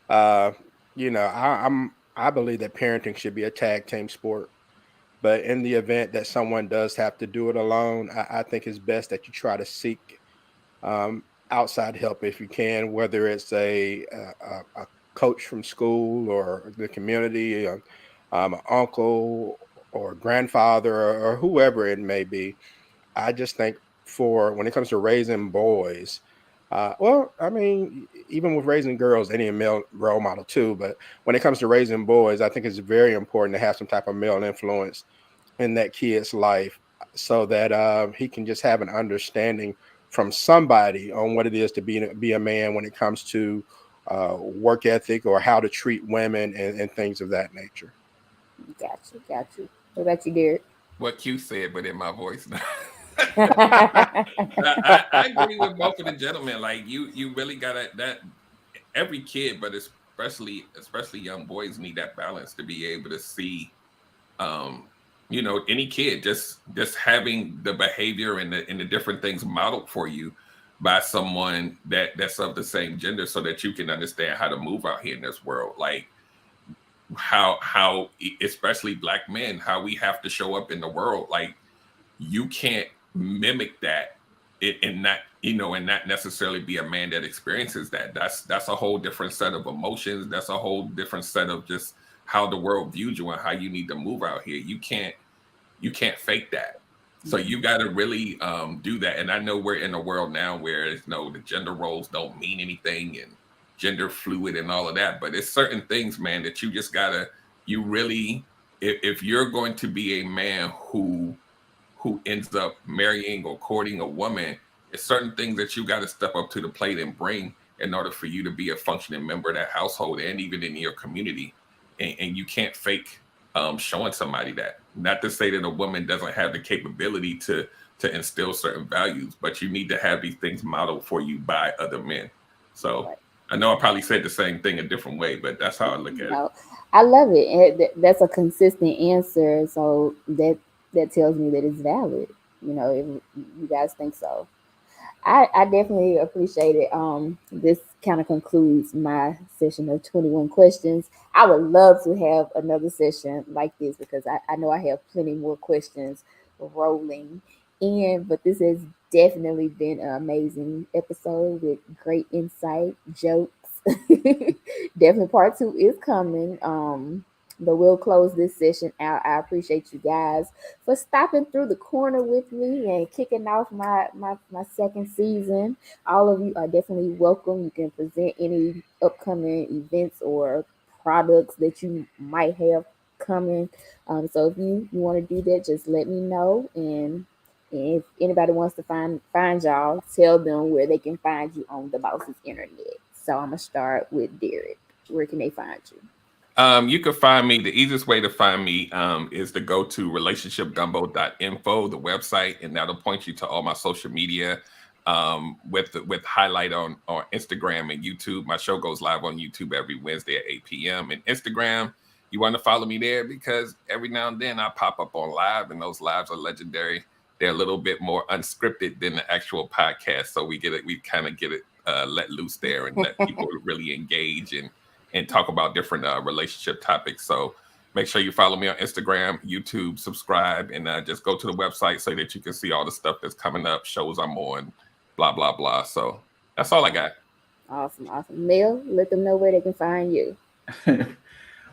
Uh, I believe that parenting should be a tag team sport. But in the event that someone does have to do it alone, I think it's best that you try to seek outside help if you can, whether it's a coach from school or the community, an uncle or grandfather or whoever it may be. I just think for when it comes to raising boys, well, I mean, even with raising girls, they need a male role model too. But when it comes to raising boys, I think it's very important to have some type of male influence in that kid's life so that he can just have an understanding from somebody on what it is to be a man when it comes to work ethic or how to treat women and things of that nature. Got you. Got you. What about you, Derek? What Q said, but in my voice. Got I agree with both of the gentlemen. Like you really gotta that every kid, but especially young boys need that balance to be able to see any kid just having the behavior and the different things modeled for you by someone that's of the same gender, so that you can understand how to move out here in this world. Like how especially black men, how we have to show up in the world. Like you can't mimic that and not necessarily be a man that experiences that. That's a whole different set of emotions. That's a whole different set of just how the world views you and how you need to move out here. You can't fake that. So you got to really do that. And I know we're in a world now where the gender roles don't mean anything and gender fluid and all of that, but it's certain things, man, that you just gotta, you really, if you're going to be a man who ends up marrying or courting a woman, it's certain things that you got to step up to the plate and bring in order for you to be a functioning member of that household and even in your community. And you can't fake showing somebody that. Not to say that a woman doesn't have the capability to instill certain values, but you need to have these things modeled for you by other men. So I know I probably said the same thing a different way, but that's how I look at it. I love it. And that's a consistent answer. So that tells me that it's valid. If you guys think so. I definitely appreciate it. This kind of concludes my session of 21 questions. I would love to have another session like this because I know I have plenty more questions rolling in, but this has definitely been an amazing episode with great insight, jokes. Definitely part 2 is coming. But we'll close this session out. I appreciate you guys for stopping through the corner with me and kicking off my second season. All of you are definitely welcome. You can present any upcoming events or products that you might have coming. So if you want to do that, just let me know. And if anybody wants to find y'all, tell them where they can find you on the Boss's internet. So I'm gonna start with Derek. Where can they find you? You can find me. The easiest way to find me is to go to relationshipgumbo.info, the website, and that'll point you to all my social media with highlight on Instagram and YouTube. My show goes live on YouTube every Wednesday at 8 p.m. And Instagram, you want to follow me there because every now and then I pop up on live, and those lives are legendary. They're a little bit more unscripted than the actual podcast, so we kind of get it let loose there and let people really engage and talk about different relationship topics. So make sure you follow me on Instagram, YouTube, subscribe, and just go to the website so that you can see all the stuff that's coming up, shows I'm on, blah, blah, blah. So that's all I got. Awesome, awesome. Mel, let them know where they can find you.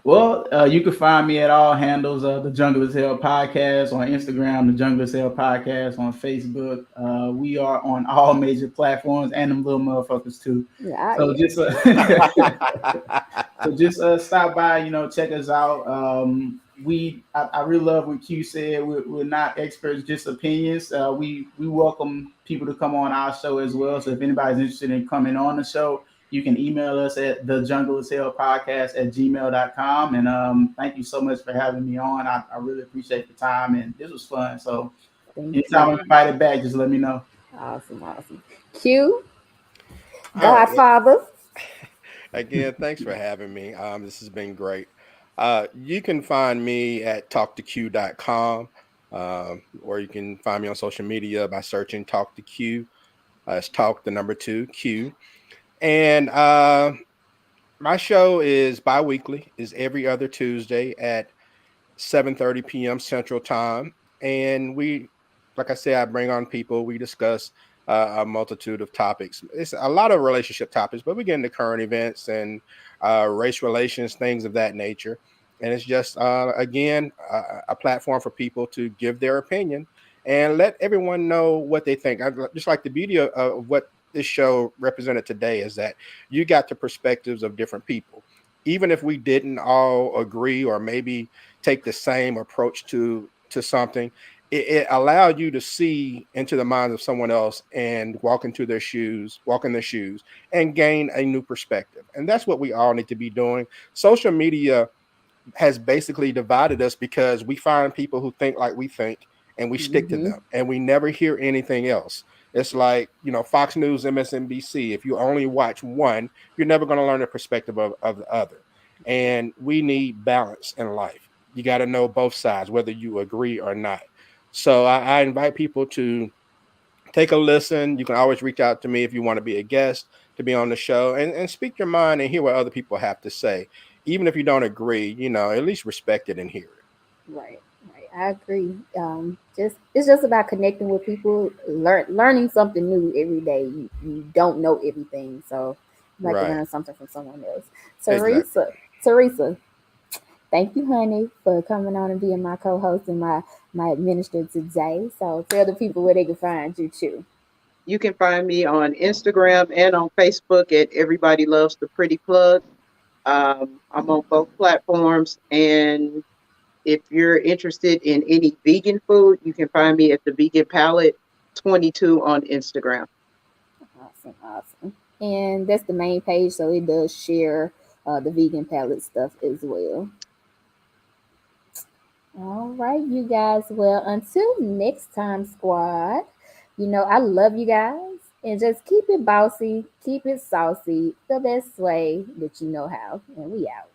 Well, you can find me at all handles of the Jungle is Hell podcast on Instagram, the Jungle is Hell podcast on Facebook. We are on all major platforms and them little motherfuckers too. Yeah, So yeah. just so just stop by, check us out. I really love what Q said. We're not experts, just opinions. We welcome people to come on our show as well. So if anybody's interested in coming on the show, you can email us at the jungle is hell podcast at gmail.com. And thank you so much for having me on. I really appreciate the time, and this was fun. So Thank anytime you. I'm invited back, just let me know. Awesome, awesome. Q, All right. Godfather. Again, thanks for having me. This has been great. You can find me at talktoq.com, or you can find me on social media by searching Talk to Q. It's Talk the number 2 Q. And my show is bi-weekly, is every other Tuesday at 7:30 p.m. Central Time. And like I said, I bring on people. We discuss a multitude of topics. It's a lot of relationship topics, but we get into current events and race relations, things of that nature. And it's just, again, a platform for people to give their opinion and let everyone know what they think. Just like the beauty of what this show represented today is that you got the perspectives of different people. Even if we didn't all agree or maybe take the same approach to something, it allowed you to see into the minds of someone else and walk in their shoes and gain a new perspective. And that's what we all need to be doing. Social media has basically divided us because we find people who think like we think and we stick to Mm-hmm. them and we never hear anything else. It's like, Fox News, MSNBC. If you only watch one, you're never going to learn the perspective of the other. And we need balance in life. You got to know both sides, whether you agree or not. So I invite people to take a listen. You can always reach out to me if you want to be a guest to be on the show and speak your mind and hear what other people have to say. Even if you don't agree, at least respect it and hear it. Right, right. I agree. Just it's just about connecting with people, learning something new every day. You don't know everything, so you like to Right. learn something from someone else. Exactly. Teresa, thank you, honey, for coming on and being my co-host and my administrator today. So tell the people where they can find you too. You can find me on Instagram and on Facebook at Everybody Loves the Pretty Plug. I'm on both platforms. And if you're interested in any vegan food, you can find me at the Vegan Palette 22 on Instagram. Awesome, awesome. And that's the main page, so it does share the vegan palette stuff as well. All right, you guys. Well, until next time, squad, I love you guys. And just keep it bossy, keep it saucy, the best way that you know how. And we out.